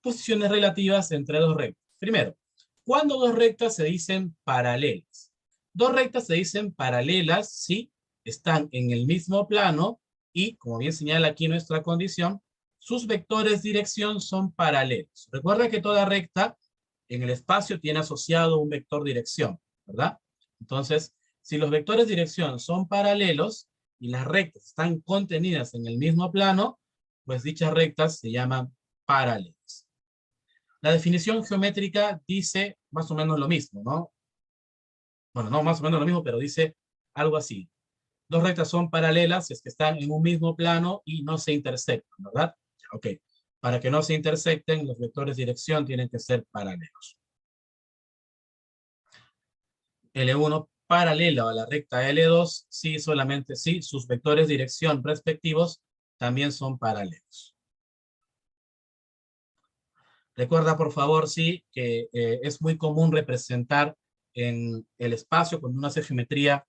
posiciones relativas entre dos rectas. Primero, ¿cuándo dos rectas se dicen paralelas? Dos rectas se dicen paralelas si están en el mismo plano y, como bien señala aquí nuestra condición, sus vectores dirección son paralelos. Recuerda que toda recta en el espacio tiene asociado un vector dirección, ¿verdad? Entonces, si los vectores dirección son paralelos y las rectas están contenidas en el mismo plano, pues dichas rectas se llaman paralelas. La definición geométrica dice más o menos lo mismo, ¿no? Bueno, no más o menos lo mismo, pero dice algo así. Dos rectas son paralelas si es que están en un mismo plano y no se intersectan, ¿verdad? Ok. Para que no se intersecten, los vectores de dirección tienen que ser paralelos. L1 paralelo a la recta L2, sí, solamente sí, sus vectores de dirección respectivos también son paralelos. Recuerda, por favor, sí, que es muy común representar en el espacio, cuando uno hace geometría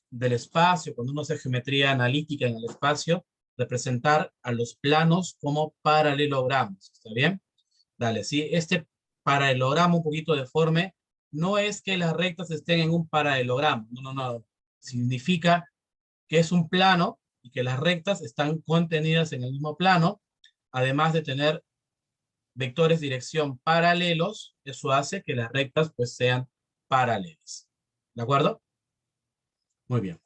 del espacio, cuando uno hace geometría analítica en el espacio, representar a los planos como paralelogramos. ¿Está bien? Dale, sí, este paralelogramo un poquito deforme no es que las rectas estén en un paralelogramo. No, no, no. Significa que es un plano y que las rectas están contenidas en el mismo plano, además de tener vectores dirección paralelos. Eso hace que las rectas pues sean paralelas. ¿De acuerdo? Muy bien.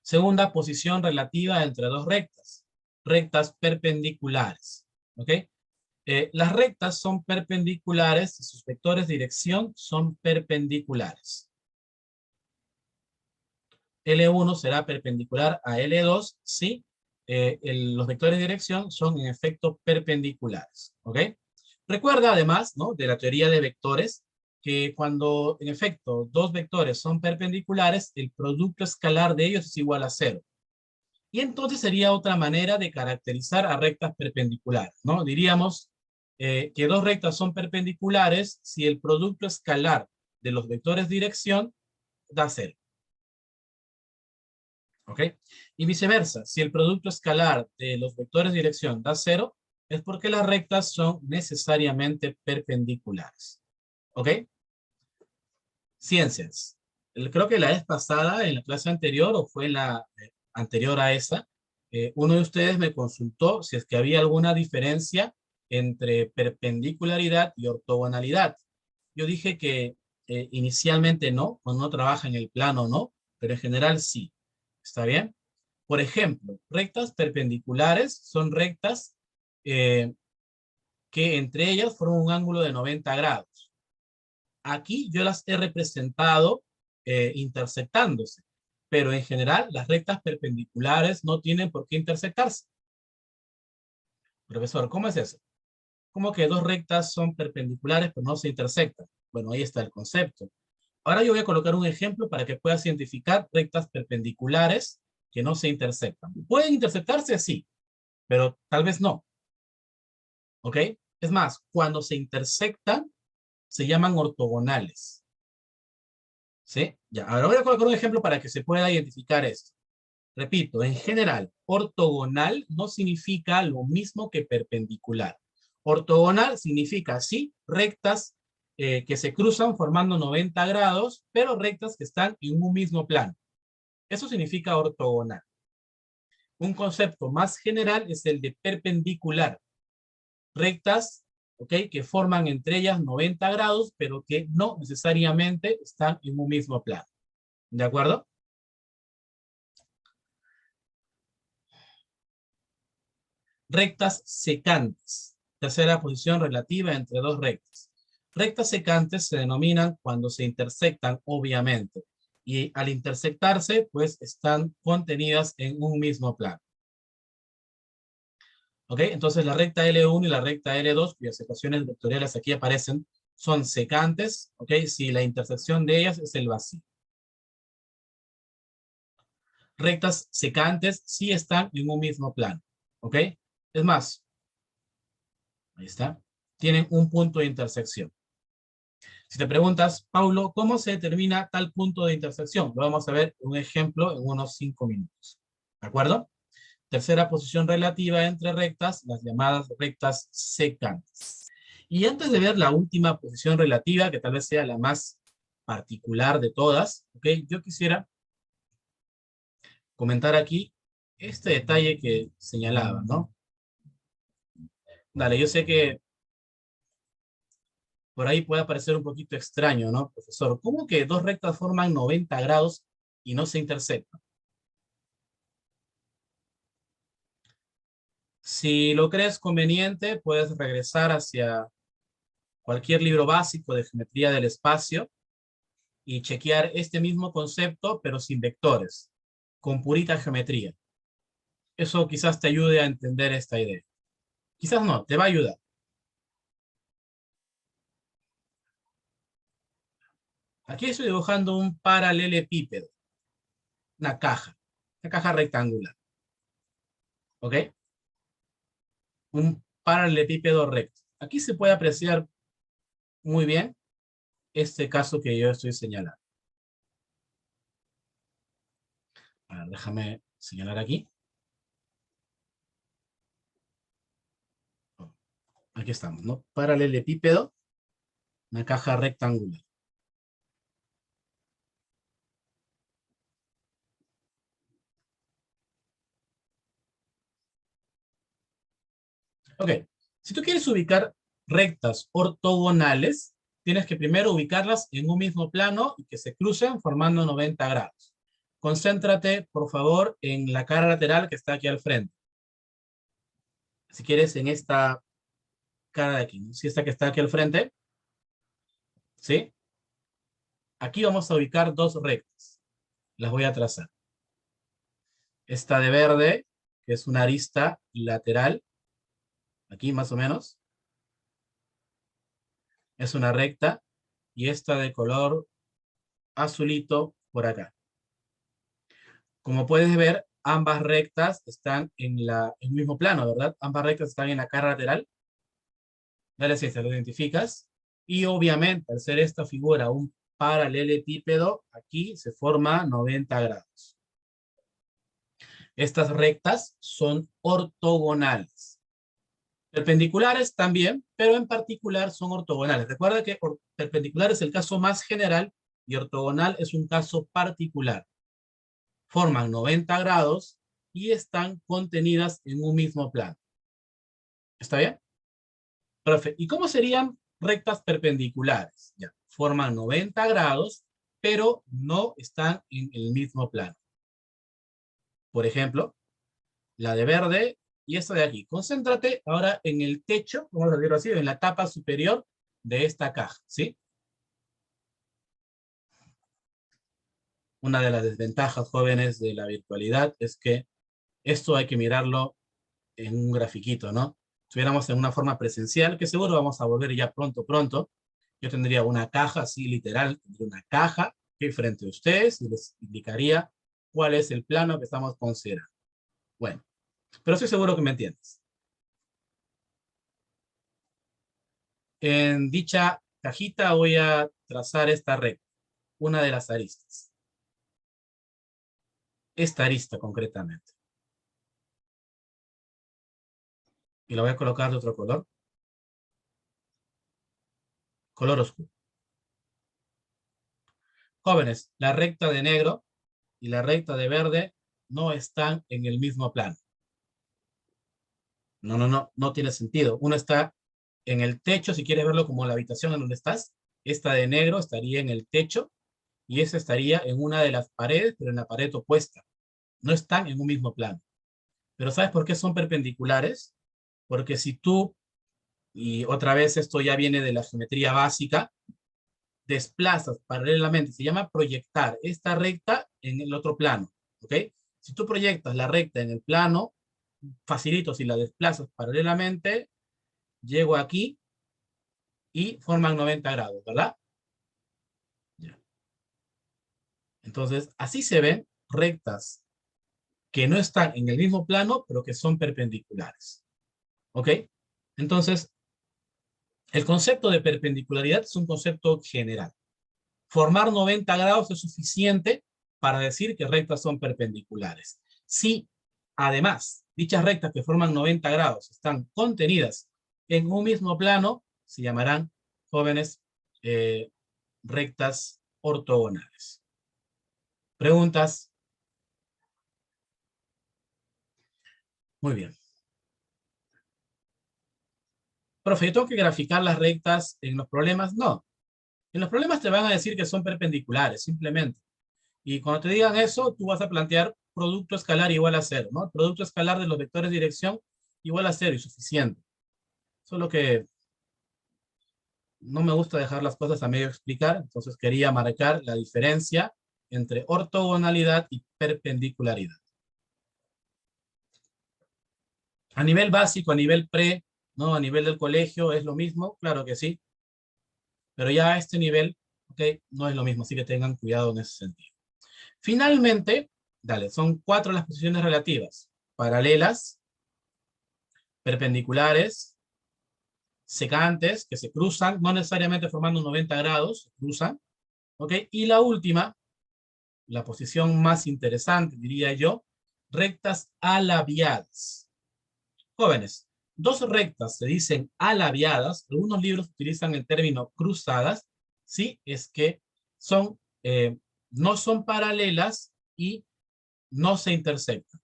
Segunda posición relativa entre dos rectas. Rectas perpendiculares. ¿Ok? Las rectas son perpendiculares y sus vectores de dirección son perpendiculares. L1 será perpendicular a L2 si los vectores de dirección son en efecto perpendiculares. ¿Ok? Recuerda además, ¿no?, de la teoría de vectores, que cuando en efecto dos vectores son perpendiculares, el producto escalar de ellos es igual a cero. Y entonces sería otra manera de caracterizar a rectas perpendiculares, ¿no? Diríamos que dos rectas son perpendiculares si el producto escalar de los vectores de dirección da cero. ¿Ok? Y viceversa, si el producto escalar de los vectores de dirección da cero, es porque las rectas son necesariamente perpendiculares. ¿Ok? Ciencias. Creo que la vez pasada, en la clase anterior, o fue en la anterior a esa, uno de ustedes me consultó si es que había alguna diferencia entre perpendicularidad y ortogonalidad. Yo dije que inicialmente no, cuando uno trabaja en el plano no, pero en general sí. ¿Está bien? Por ejemplo, rectas perpendiculares son rectas eh, que entre ellas forman un ángulo de 90 grados. Aquí yo las he representado intersectándose, pero en general las rectas perpendiculares no tienen por qué intersectarse. Profesor, ¿cómo es eso? ¿Cómo que dos rectas son perpendiculares pero no se intersectan? Bueno, ahí está el concepto. Ahora yo voy a colocar un ejemplo para que puedas identificar rectas perpendiculares que no se intersectan. Pueden intersectarse, sí, pero tal vez no. ¿Ok? Es más, cuando se intersectan, se llaman ortogonales. ¿Sí? Ya, ahora voy a colocar un ejemplo para que se pueda identificar esto. Repito, en general, ortogonal no significa lo mismo que perpendicular. Ortogonal significa, sí, rectas que se cruzan formando 90 grados, pero rectas que están en un mismo plano. Eso significa ortogonal. Un concepto más general es el de perpendicular. Rectas, ¿ok?, que forman entre ellas 90 grados, pero que no necesariamente están en un mismo plano. ¿De acuerdo? Rectas secantes. Tercera posición relativa entre dos rectas. Rectas secantes se denominan cuando se intersectan, obviamente, y al intersectarse, pues están contenidas en un mismo plano. ¿Ok? Entonces la recta L1 y la recta L2, cuyas ecuaciones vectoriales aquí aparecen, son secantes, ¿ok? Si la intersección de ellas es el vacío. Rectas secantes sí están en un mismo plano, ¿ok? Es más, ahí está, tienen un punto de intersección. Si te preguntas, Paulo, ¿cómo se determina tal punto de intersección? Lo vamos a ver un ejemplo en unos 5 minutos. ¿De acuerdo? Tercera posición relativa entre rectas, las llamadas rectas secantes. Y antes de ver la última posición relativa, que tal vez sea la más particular de todas, ¿ok? Yo quisiera comentar aquí este detalle que señalaba, ¿no? Dale, yo sé que por ahí puede parecer un poquito extraño, ¿no, profesor? ¿Cómo que dos rectas forman 90 grados y no se intersectan? Si lo crees conveniente, puedes regresar hacia cualquier libro básico de geometría del espacio y chequear este mismo concepto, pero sin vectores, con purita geometría. Eso quizás te ayude a entender esta idea. Quizás no, te va a ayudar. Aquí estoy dibujando un paralelepípedo, una caja rectangular, ¿ok? Un paralelepípedo recto. Aquí se puede apreciar muy bien este caso que yo estoy señalando. A ver, déjame señalar aquí. Aquí estamos, ¿no? Paralelepípedo, una caja rectangular. Ok, si tú quieres ubicar rectas ortogonales, tienes que primero ubicarlas en un mismo plano y que se crucen formando 90 grados. Concéntrate, por favor, en la cara lateral que está aquí al frente. Si quieres, en esta cara de aquí, ¿no? Si esta que está aquí al frente, ¿sí? Aquí vamos a ubicar dos rectas. Las voy a trazar. Esta de verde, que es una arista lateral, aquí más o menos, es una recta, y esta de color azulito por acá. Como puedes ver, ambas rectas están en el mismo plano, ¿verdad? Ambas rectas están en la cara lateral. Dale si se lo identificas. Y obviamente, al ser esta figura un paralelepípedo, aquí se forma 90 grados. Estas rectas son ortogonales. Perpendiculares también, pero en particular son ortogonales. Recuerda que perpendicular es el caso más general y ortogonal es un caso particular. Forman 90 grados y están contenidas en un mismo plano. ¿Está bien? Perfecto. ¿Y cómo serían rectas perpendiculares? Ya, forman 90 grados, pero no están en el mismo plano. Por ejemplo, la de verde y esta de aquí. Concéntrate ahora en el techo, vamos a decirlo así, en la tapa superior de esta caja, ¿sí? Una de las desventajas jóvenes de la virtualidad es que esto hay que mirarlo en un grafiquito, ¿no? Si estuviéramos en una forma presencial, que seguro vamos a volver ya pronto, yo tendría una caja, así literal, tendría una caja que frente a ustedes y les indicaría cuál es el plano que estamos considerando. Bueno, pero estoy seguro que me entiendes. En dicha cajita voy a trazar esta recta, una de las aristas. Esta arista concretamente. Y la voy a colocar de otro color oscuro. Jóvenes, la recta de negro y la recta de verde no están en el mismo plano. No tiene sentido. Uno está en el techo, si quieres verlo como la habitación en donde estás. Esta de negro estaría en el techo y esa estaría en una de las paredes, pero en la pared opuesta. No están en un mismo plano. Pero ¿sabes por qué son perpendiculares? Porque si tú y otra vez esto ya viene de la geometría básica, desplazas paralelamente, se llama proyectar esta recta en el otro plano, ¿ok? Si tú proyectas la recta en el plano, facilito, si la desplazas paralelamente, llego aquí y forman 90 grados, ¿verdad? Ya. Entonces, así se ven rectas que no están en el mismo plano, pero que son perpendiculares, ¿ok? Entonces, el concepto de perpendicularidad es un concepto general. Formar 90 grados es suficiente para decir que rectas son perpendiculares. Si, además, dichas rectas que forman 90 grados están contenidas en un mismo plano, se llamarán, jóvenes, eh, rectas ortogonales. ¿Preguntas? Muy bien. Profe, ¿yo tengo que graficar las rectas en los problemas? No. En los problemas te van a decir que son perpendiculares, simplemente. Y cuando te digan eso, tú vas a plantear producto escalar igual a cero, ¿no? El producto escalar de los vectores de dirección igual a cero y suficiente. Solo que no me gusta dejar las cosas a medio explicar, entonces quería marcar la diferencia entre ortogonalidad y perpendicularidad. A nivel básico, a nivel pre, ¿no? A nivel del colegio, ¿es lo mismo? Claro que sí. Pero ya a este nivel, ¿ok? No es lo mismo, así que tengan cuidado en ese sentido. Finalmente, dale, son 4 las posiciones relativas. Paralelas, perpendiculares, secantes, que se cruzan, no necesariamente formando 90 grados, se cruzan, ¿ok? Y la última, la posición más interesante, diría yo, rectas alabiadas. Jóvenes, dos rectas se dicen alabiadas, algunos libros utilizan el término cruzadas, sí, es que son, no son paralelas y no se intersectan.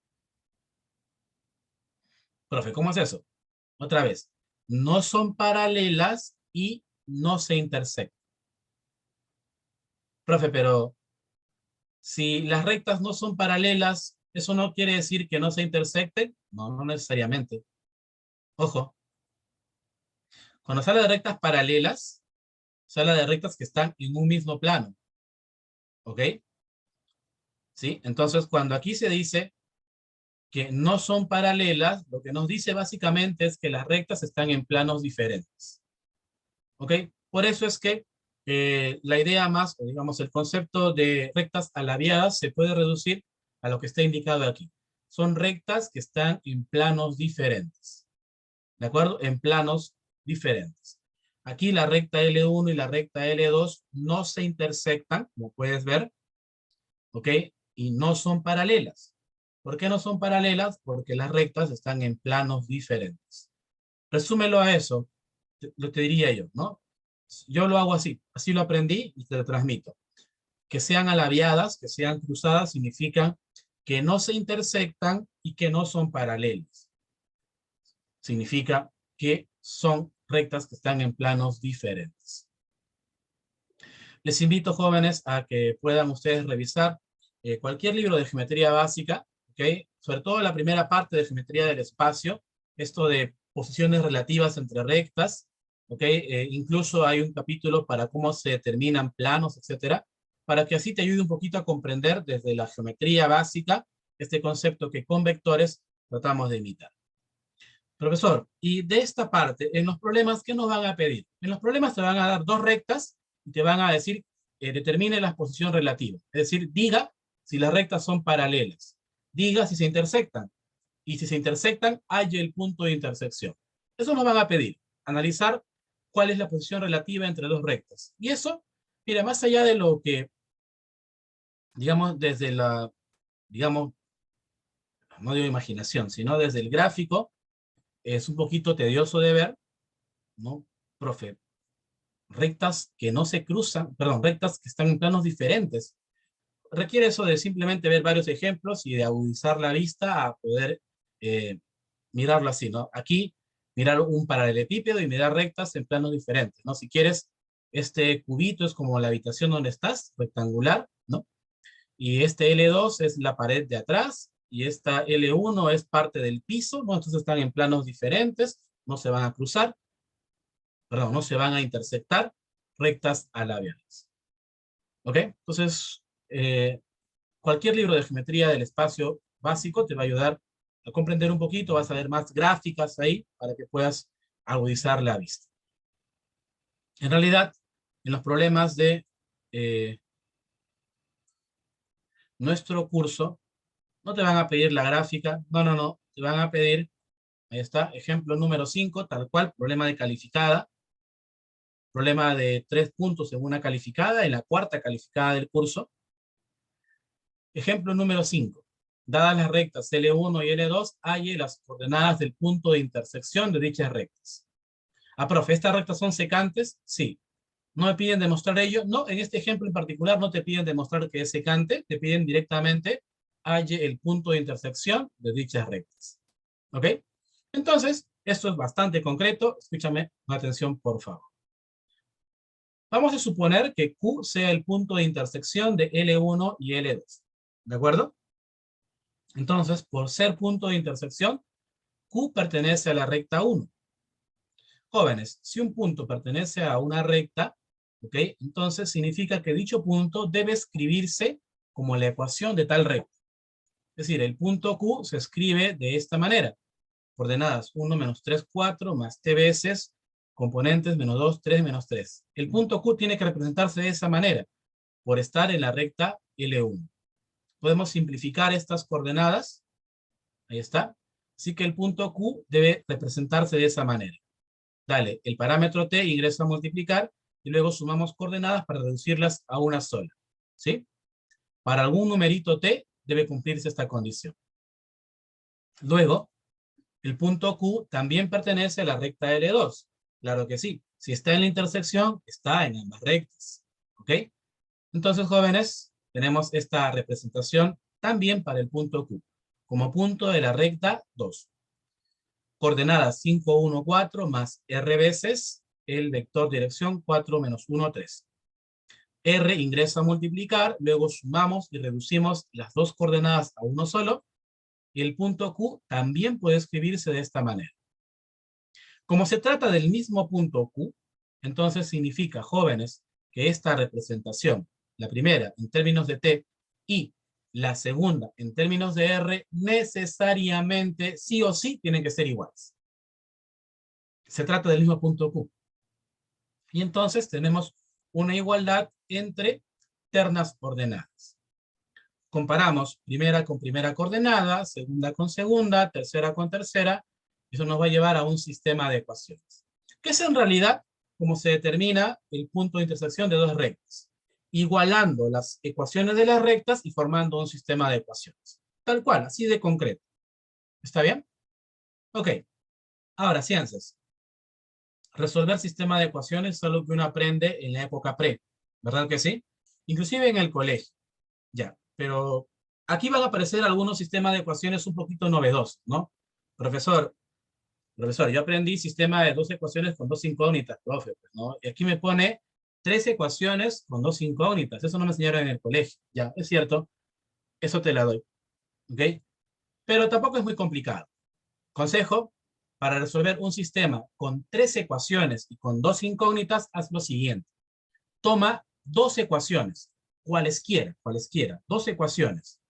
Profe, ¿cómo es eso? Otra vez, no son paralelas y no se intersectan. Profe, pero si las rectas no son paralelas, ¿eso no quiere decir que no se intersecten? No, no necesariamente. Ojo, cuando se habla de rectas paralelas, se habla de rectas que están en un mismo plano. ¿Ok? ¿Sí? Entonces, cuando aquí se dice que no son paralelas, lo que nos dice básicamente es que las rectas están en planos diferentes. ¿Ok? Por eso es que la idea más, o digamos, el concepto de rectas alabiadas se puede reducir a lo que está indicado aquí. Son rectas que están en planos diferentes. ¿De acuerdo? En planos diferentes. Aquí la recta L1 y la recta L2 no se intersectan, como puedes ver, ¿ok? Y no son paralelas. ¿Por qué no son paralelas? Porque las rectas están en planos diferentes. Resúmelo a eso, lo te diría yo, ¿no? Yo lo hago así lo aprendí y te lo transmito. Que sean alabiadas, que sean cruzadas, significan que no se intersectan y que no son paralelas. Significa que son rectas que están en planos diferentes. Les invito, jóvenes, a que puedan ustedes revisar cualquier libro de geometría básica, ¿ok? Sobre todo la primera parte de geometría del espacio, esto de posiciones relativas entre rectas, ¿ok? Incluso hay un capítulo para cómo se determinan planos, etcétera, para que así te ayude un poquito a comprender desde la geometría básica este concepto que con vectores tratamos de imitar. Profesor, y de esta parte, en los problemas, ¿qué nos van a pedir? En los problemas te van a dar dos rectas y te van a decir, determine la posición relativa. Es decir, diga si las rectas son paralelas. Diga si se intersectan. Y si se intersectan, haya el punto de intersección. Eso nos van a pedir. Analizar cuál es la posición relativa entre dos rectas. Y eso, mira, más allá de lo que, digamos, desde la, digamos, no digo imaginación, sino desde el gráfico, es un poquito tedioso de ver, ¿no? Profe, rectas que no se cruzan, perdón, rectas que están en planos diferentes. Requiere eso de simplemente ver varios ejemplos y de agudizar la vista a poder eh, mirarlo así, ¿no? Aquí, mirar un paralelepípedo y mirar rectas en planos diferentes, ¿no? Si quieres, este cubito es como la habitación donde estás, rectangular, ¿no? Y este L2 es la pared de atrás, y esta L1 es parte del piso, ¿no? Entonces están en planos diferentes, no se van a cruzar. perdón, no se van a intersectar rectas alabiales. ¿Ok? Entonces, cualquier libro de geometría del espacio básico te va a ayudar a comprender un poquito, vas a ver más gráficas ahí para que puedas agudizar la vista. En realidad, en los problemas de nuestro curso, no te van a pedir la gráfica, no, te van a pedir, ahí está, ejemplo número 5, tal cual, problema de calificada, problema de 3 puntos en una calificada, en la cuarta calificada del curso. Ejemplo número 5. Dadas las rectas L1 y L2, halle las coordenadas del punto de intersección de dichas rectas. Ah, profe, ¿estas rectas son secantes? Sí. ¿No me piden demostrar ello? No, en este ejemplo en particular no te piden demostrar que es secante, te piden directamente halle el punto de intersección de dichas rectas. ¿Ok? Entonces, esto es bastante concreto. Escúchame con atención, por favor. Vamos a suponer que Q sea el punto de intersección de L1 y L2. ¿De acuerdo? Entonces, por ser punto de intersección, Q pertenece a la recta 1. Jóvenes, si un punto pertenece a una recta, ¿ok? Entonces significa que dicho punto debe escribirse como la ecuación de tal recta. Es decir, el punto Q se escribe de esta manera. Coordenadas 1 menos 3, 4, más t veces, componentes menos 2, 3, menos 3. El punto Q tiene que representarse de esa manera, por estar en la recta L1. Podemos simplificar estas coordenadas. Ahí está. Así que el punto Q debe representarse de esa manera. Dale, el parámetro t ingresa a multiplicar y luego sumamos coordenadas para reducirlas a una sola. ¿Sí? Para algún numerito t debe cumplirse esta condición. Luego, el punto Q también pertenece a la recta L2. Claro que sí. Si está en la intersección, está en ambas rectas. ¿Ok? Entonces, jóvenes, tenemos esta representación también para el punto Q, como punto de la recta 2. Coordenadas 5, 1, 4 más R veces el vector dirección 4 menos 1, 3. R ingresa a multiplicar, luego sumamos y reducimos las dos coordenadas a uno solo, y el punto Q también puede escribirse de esta manera. Como se trata del mismo punto Q, entonces significa, jóvenes, que esta representación, la primera en términos de T y la segunda en términos de R, necesariamente, sí o sí, tienen que ser iguales. Se trata del mismo punto Q. Y entonces tenemos una igualdad entre ternas ordenadas. Comparamos primera con primera coordenada, segunda con segunda, tercera con tercera. Eso nos va a llevar a un sistema de ecuaciones. ¿Qué es en realidad cómo se determina el punto de intersección de dos rectas? Igualando las ecuaciones de las rectas y formando un sistema de ecuaciones. Tal cual, así de concreto. ¿Está bien? Ok. Ahora, ciencias. Resolver sistema de ecuaciones es algo que uno aprende en la época pre, ¿verdad que sí? Inclusive en el colegio, ya. Pero aquí van a aparecer algunos sistemas de ecuaciones un poquito novedosos, ¿no? Profesor, yo aprendí sistema de dos ecuaciones con dos incógnitas, profe, pues, ¿no? Y aquí me pone tres ecuaciones con dos incógnitas. Eso no me enseñaron en el colegio, ya, es cierto, eso te la doy, ¿ok? Pero tampoco es muy complicado. Consejo, para resolver un sistema con tres ecuaciones y con dos incógnitas, haz lo siguiente. Toma dos ecuaciones, cualesquiera, dos ecuaciones.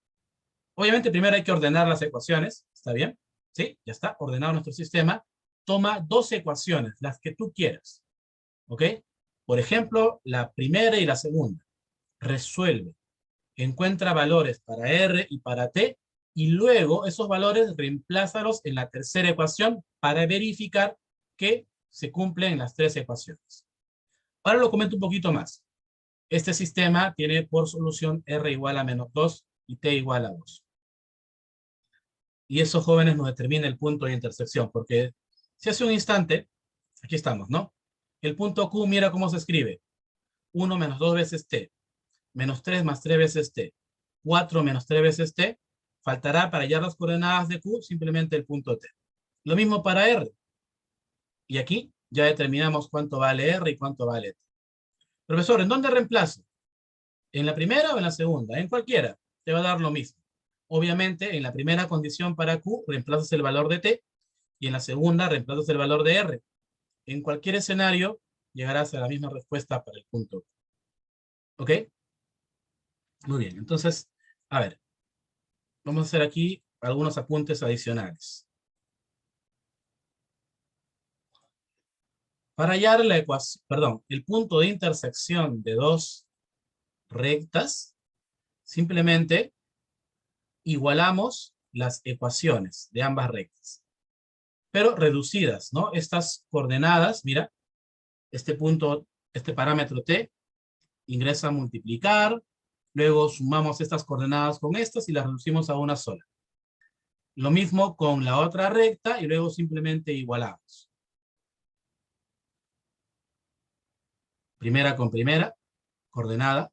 Obviamente primero hay que ordenar las ecuaciones, ¿está bien? ¿Sí? Ya está, ordenado nuestro sistema. Toma dos ecuaciones, las que tú quieras, ¿ok? Por ejemplo, la primera y la segunda. Resuelve. Encuentra valores para R y para T, y luego esos valores reemplázalos en la tercera ecuación para verificar que se cumplen las tres ecuaciones. Ahora lo comento un poquito más. Este sistema tiene por solución R igual a menos 2 y T igual a 2. Y eso, jóvenes, nos determina el punto de intersección, porque si hace un instante, aquí estamos, ¿no? El punto Q, mira cómo se escribe. 1 menos 2 veces T, menos 3 más 3 veces T, 4 menos 3 veces T, faltará para hallar las coordenadas de Q simplemente el punto T. Lo mismo para R. Y aquí ya determinamos cuánto vale R y cuánto vale T. Profesor, ¿en dónde reemplazo? ¿En la primera o en la segunda? En cualquiera. Te va a dar lo mismo. Obviamente, en la primera condición para Q reemplazas el valor de T y en la segunda reemplazas el valor de R. en cualquier escenario llegarás a la misma respuesta para el punto. ¿Ok? Muy bien, entonces, a ver, vamos a hacer aquí algunos apuntes adicionales. Para hallar la ecuación, perdón, el punto de intersección de dos rectas, simplemente igualamos las ecuaciones de ambas rectas, pero reducidas, ¿no? Estas coordenadas, mira, este punto, este parámetro t, ingresa a multiplicar, luego sumamos estas coordenadas con estas y las reducimos a una sola. Lo mismo con la otra recta y luego simplemente igualamos. Primera con primera coordenada,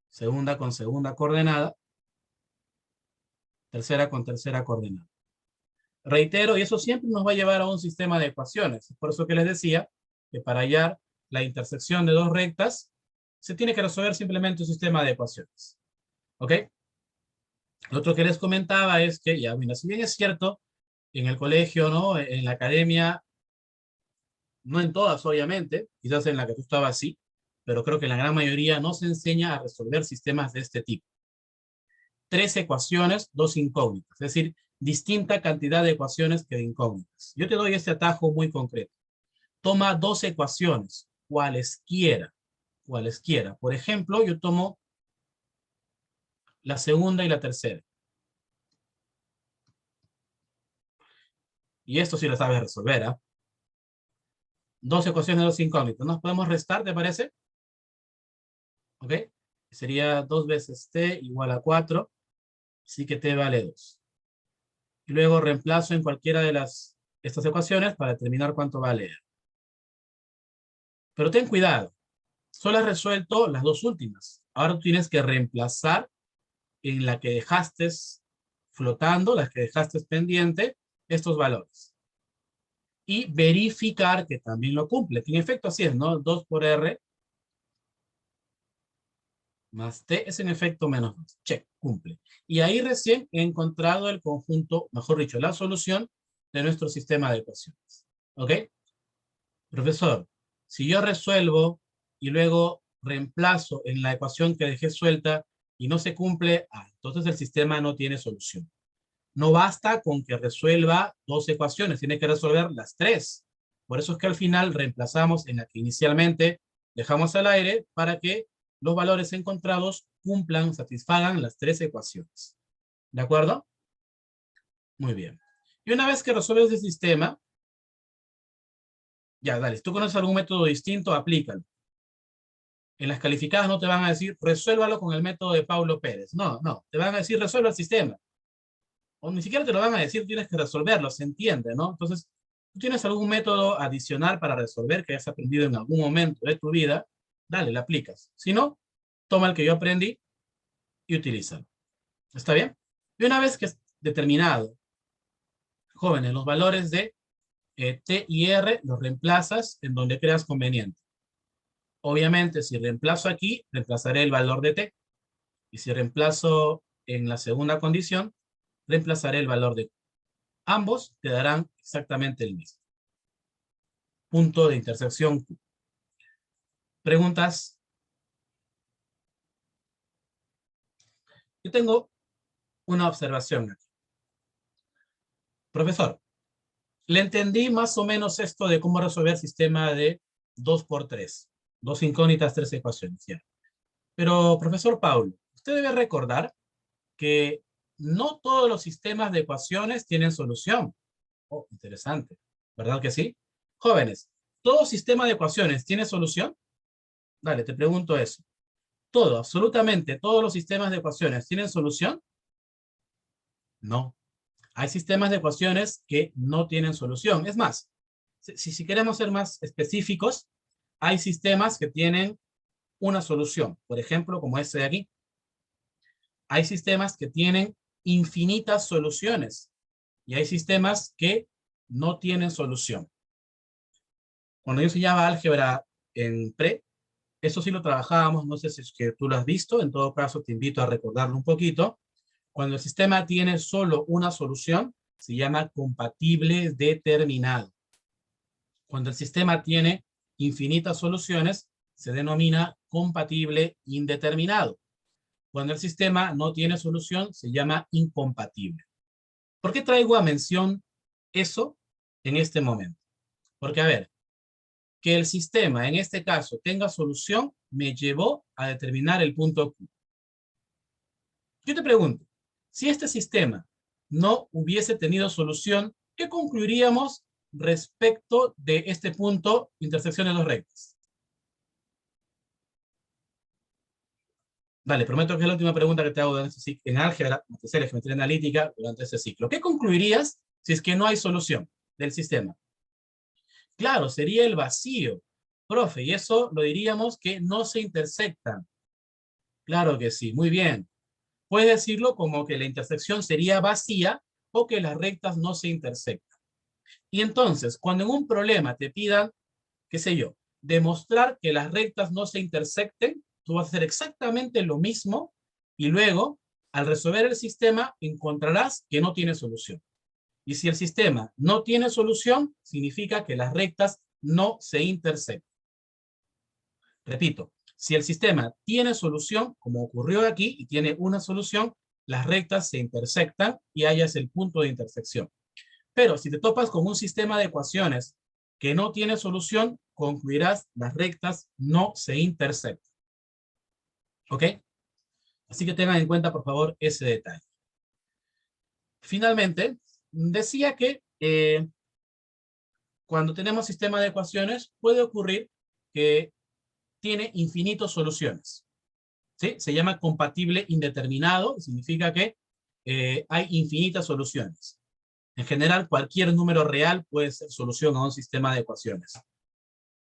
segunda con segunda coordenada, tercera con tercera coordenada. Reitero, y eso siempre nos va a llevar a un sistema de ecuaciones. Por eso que les decía que para hallar la intersección de dos rectas, se tiene que resolver simplemente un sistema de ecuaciones. ¿Ok? Lo otro que les comentaba es que, ya, mira, si bien es cierto, en el colegio, ¿no? En la academia, no en todas, obviamente, quizás en la que tú estabas sí, pero creo que en la gran mayoría no se enseña a resolver sistemas de este tipo. 3 ecuaciones, 2 incógnitas, es decir, distinta cantidad de ecuaciones que de incógnitas. Yo te doy este atajo muy concreto. Toma 2 ecuaciones, cualesquiera. Por ejemplo, yo tomo la segunda y la tercera. Y esto sí lo sabes resolver, ¿ah? 2 ecuaciones, 2 incógnitas. ¿Nos podemos restar, te parece? ¿Ok? Sería 2 veces t igual a 4, así que t vale 2. Y luego reemplazo en cualquiera de estas ecuaciones para determinar cuánto vale. Pero ten cuidado, solo has resuelto las dos últimas. Ahora tú tienes que reemplazar en la que dejaste flotando, las que dejaste pendiente, estos valores. Y verificar que también lo cumple. Que en efecto así es, ¿no? 2 por R más T es en efecto menos 2. Check, cumple. Y ahí recién he encontrado el conjunto, mejor dicho, la solución de nuestro sistema de ecuaciones. ¿Ok? Profesor, si yo resuelvo y luego reemplazo en la ecuación que dejé suelta y no se cumple, entonces el sistema no tiene solución. No basta con que resuelva 2 ecuaciones, tiene que resolver las 3. Por eso es que al final reemplazamos en la que inicialmente dejamos al aire para que los valores encontrados cumplan, satisfagan las 3 ecuaciones. ¿De acuerdo? Muy bien. Y una vez que resuelves el sistema, ya, dale, si tú conoces algún método distinto, aplícalo. En las calificadas no te van a decir, resuélvalo con el método de Paulo Pérez. No, no, te van a decir, resuelva el sistema. O ni siquiera te lo van a decir, tienes que resolverlo, se entiende, ¿no? Entonces, tú tienes algún método adicional para resolver que hayas aprendido en algún momento de tu vida, dale, lo aplicas. Si no, toma el que yo aprendí y utilízalo. ¿Está bien? Y una vez que es determinado, jóvenes, los valores de T y R los reemplazas en donde creas conveniente. Obviamente, si reemplazo aquí, reemplazaré el valor de T. Y si reemplazo en la segunda condición, reemplazaré el valor de T. Ambos te darán exactamente el mismo. Punto de intersección Q. ¿Preguntas? Yo tengo una observación aquí. Profesor, le entendí más o menos esto de cómo resolver el sistema de 2 por 3. 2 incógnitas, 3 ecuaciones. Ya. Pero, profesor Paulo, usted debe recordar que no todos los sistemas de ecuaciones tienen solución. Oh, interesante. ¿Verdad que sí? Jóvenes, ¿todo sistema de ecuaciones tiene solución? Dale, te pregunto eso. ¿Todo, absolutamente todos los sistemas de ecuaciones tienen solución? No. Hay sistemas de ecuaciones que no tienen solución. Es más, si queremos ser más específicos, hay sistemas que tienen una solución. Por ejemplo, como este de aquí. Hay sistemas que tienen infinitas soluciones y hay sistemas que no tienen solución. Cuando yo enseñaba álgebra en pre, eso sí lo trabajábamos, no sé si es que tú lo has visto, en todo caso te invito a recordarlo un poquito. Cuando el sistema tiene solo una solución, se llama compatible determinado. Cuando el sistema tiene infinitas soluciones, se denomina compatible indeterminado. Cuando el sistema no tiene solución, se llama incompatible. ¿Por qué traigo a mención eso en este momento? Porque, a ver, que el sistema, en este caso, tenga solución, me llevó a determinar el punto Q. Yo te pregunto, si este sistema no hubiese tenido solución, ¿qué concluiríamos respecto de este punto intersección de dos rectas? Dale, prometo que es la última pregunta que te hago en álgebra, matemáticas, geometría analítica, durante este ciclo. ¿Qué concluirías si es que no hay solución del sistema? Claro, sería el vacío, profe, y eso lo diríamos que no se intersectan. Claro que sí, muy bien. Puedes decirlo como que la intersección sería vacía o que las rectas no se intersectan. Y entonces, cuando en un problema te pidan, qué sé yo, demostrar que las rectas no se intersecten, tú vas a hacer exactamente lo mismo y luego, al resolver el sistema, encontrarás que no tiene solución. Y si el sistema no tiene solución, significa que las rectas no se intersectan. Repito, si el sistema tiene solución, como ocurrió aquí, y tiene una solución, las rectas se intersectan y hallas el punto de intersección. Pero si te topas con un sistema de ecuaciones que no tiene solución, concluirás las rectas no se intersectan. ¿Ok? Así que tengan en cuenta, por favor, ese detalle. Finalmente, decía que cuando tenemos sistema de ecuaciones, puede ocurrir que tiene infinitas soluciones. ¿Sí? Se llama compatible indeterminado, significa que hay infinitas soluciones. En general, cualquier número real puede ser solución a un sistema de ecuaciones.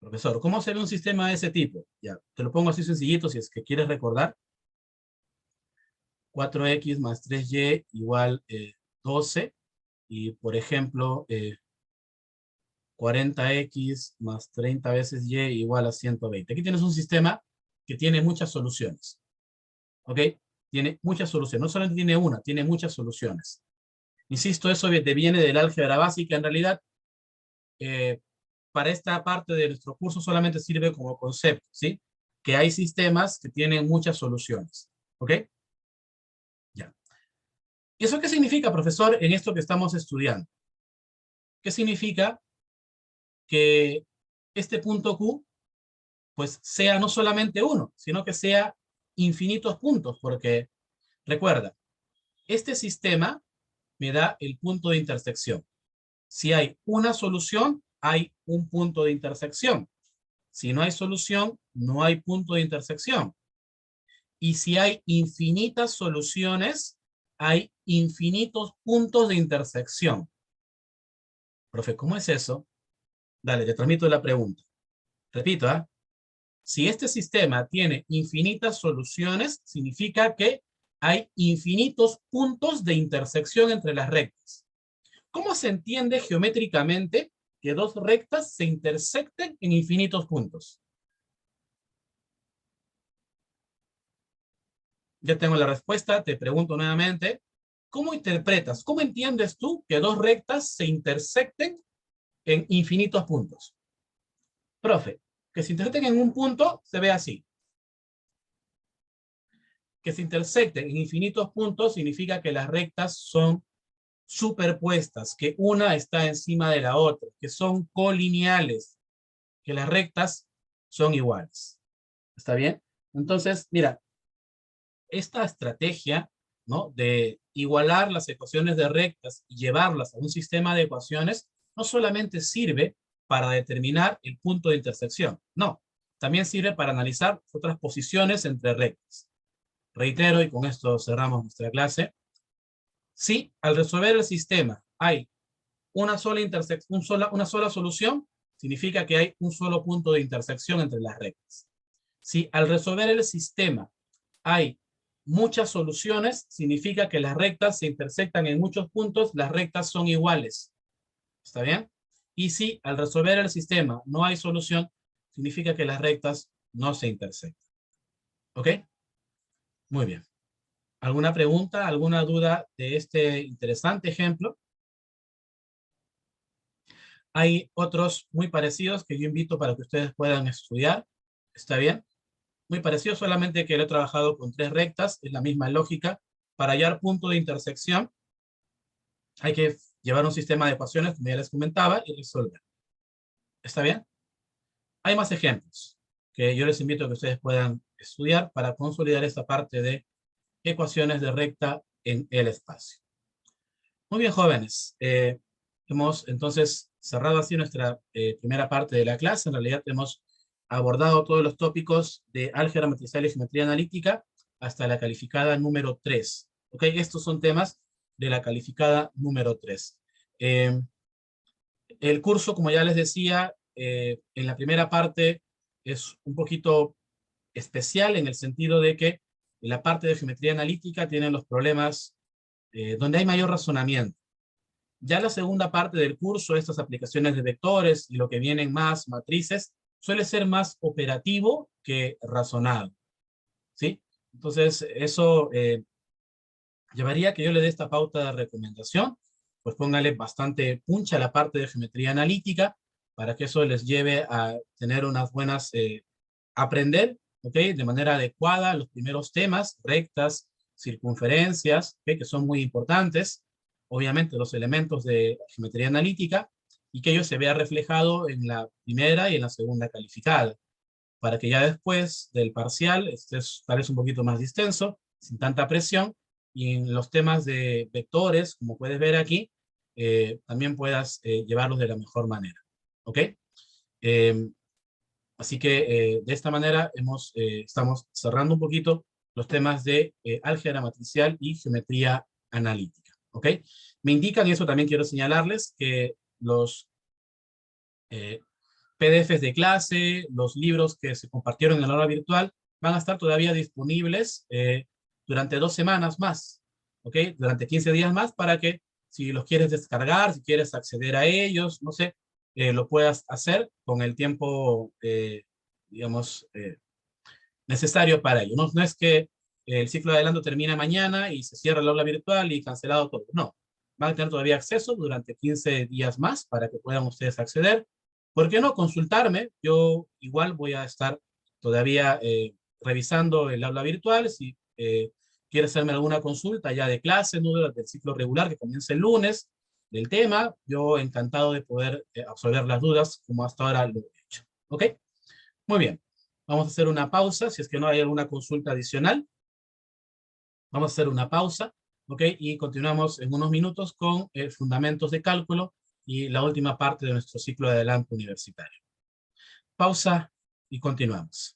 Profesor, ¿cómo se ve un sistema de ese tipo? Ya, te lo pongo así sencillito si es que quieres recordar. 4x más 3y igual 12. Y, por ejemplo, 40x más 30 veces y igual a 120. Aquí tienes un sistema que tiene muchas soluciones. ¿Ok? Tiene muchas soluciones. No solamente tiene una, tiene muchas soluciones. Insisto, eso viene del álgebra básica. En realidad, eh, para esta parte de nuestro curso solamente sirve como concepto, ¿sí? Que hay sistemas que tienen muchas soluciones. ¿Ok? Ya. ¿Y eso qué significa, profesor, en esto que estamos estudiando? ¿Qué significa que este punto Q, pues, sea no solamente uno, sino que sea infinitos puntos? Porque, recuerda, este sistema me da el punto de intersección. Si hay una solución, hay un punto de intersección. Si no hay solución, no hay punto de intersección. Y si hay infinitas soluciones, hay infinitos puntos de intersección. Profe, ¿cómo es eso? Dale, te transmito la pregunta. Repito, ¿eh? Si este sistema tiene infinitas soluciones, significa que hay infinitos puntos de intersección entre las rectas. ¿Cómo se entiende geométricamente que dos rectas se intersecten en infinitos puntos? Ya tengo la respuesta, te pregunto nuevamente. ¿Cómo interpretas, cómo entiendes tú que dos rectas se intersecten en infinitos puntos? Profe, que se intersecten en un punto se ve así. Que se intersecten en infinitos puntos significa que las rectas son superpuestas, que una está encima de la otra, que son colineales, que las rectas son iguales. ¿Está bien? Entonces, mira, esta estrategia, ¿no?, de igualar las ecuaciones de rectas y llevarlas a un sistema de ecuaciones, no solamente sirve para determinar el punto de intersección, no, también sirve para analizar otras posiciones entre rectas. Reitero, y con esto cerramos nuestra clase, si al resolver el sistema hay una sola solución, significa que hay un solo punto de intersección entre las rectas. Si al resolver el sistema hay muchas soluciones, significa que las rectas se intersectan en muchos puntos, las rectas son iguales. ¿Está bien? Y si al resolver el sistema no hay solución, significa que las rectas no se intersectan. ¿Ok? Muy bien. ¿Alguna pregunta, alguna duda de este interesante ejemplo? Hay otros muy parecidos que yo invito para que ustedes puedan estudiar. ¿Está bien? Muy parecido, solamente que lo he trabajado con 3 rectas, es la misma lógica. Para hallar punto de intersección, hay que llevar un sistema de ecuaciones, como ya les comentaba, y resolver. ¿Está bien? Hay más ejemplos que yo les invito a que ustedes puedan estudiar para consolidar esta parte de ecuaciones de recta en el espacio. Muy bien, jóvenes. Hemos entonces cerrado así nuestra primera parte de la clase. En realidad hemos abordado todos los tópicos de álgebra matricial y geometría analítica hasta la calificada número 3. ¿Ok? Estos son temas de la calificada número 3. El curso, como ya les decía, en la primera parte es un poquito especial en el sentido de que en la parte de geometría analítica tienen los problemas donde hay mayor razonamiento. Ya la segunda parte del curso, estas aplicaciones de vectores y lo que vienen más, matrices, suele ser más operativo que razonado, ¿sí? Entonces, eso llevaría a que yo le dé esta pauta de recomendación, pues póngale bastante puncha a la parte de geometría analítica, para que eso les lleve a tener unas buenas, aprender, ¿ok? De manera adecuada los primeros temas, rectas, circunferencias, ¿ok? Que son muy importantes, obviamente los elementos de geometría analítica, y que ello se vea reflejado en la primera y en la segunda calificada, para que ya después del parcial estés tal vez un poquito más distenso, sin tanta presión, y en los temas de vectores, como puedes ver aquí, también puedas llevarlos de la mejor manera. ¿Ok? Eh, Así que de esta manera estamos cerrando un poquito los temas de álgebra matricial y geometría analítica. ¿Ok? Me indican, y eso también quiero señalarles, que los eh, PDFs de clase, los libros que se compartieron en la aula virtual, van a estar todavía disponibles durante 2 semanas más, ¿ok? Durante 15 días más, para que si los quieres descargar, si quieres acceder a ellos, no sé, lo puedas hacer con el tiempo, digamos, necesario para ello. No, no es que el ciclo de adelanto termina mañana y se cierra el aula virtual y cancelado todo. No, van a tener todavía acceso durante 15 días más para que puedan ustedes acceder. ¿Por qué no consultarme? Yo igual voy a estar todavía revisando el aula virtual. Si quiere hacerme alguna consulta ya de clase, ¿no? Del ciclo regular que comienza el lunes, del tema, yo encantado de poder absolver las dudas como hasta ahora lo he hecho. ¿Ok? Muy bien. Vamos a hacer una pausa, si es que no hay alguna consulta adicional. Vamos a hacer una pausa, ¿ok? Y continuamos en unos minutos con fundamentos de cálculo y la última parte de nuestro ciclo de adelanto universitario. Pausa y continuamos.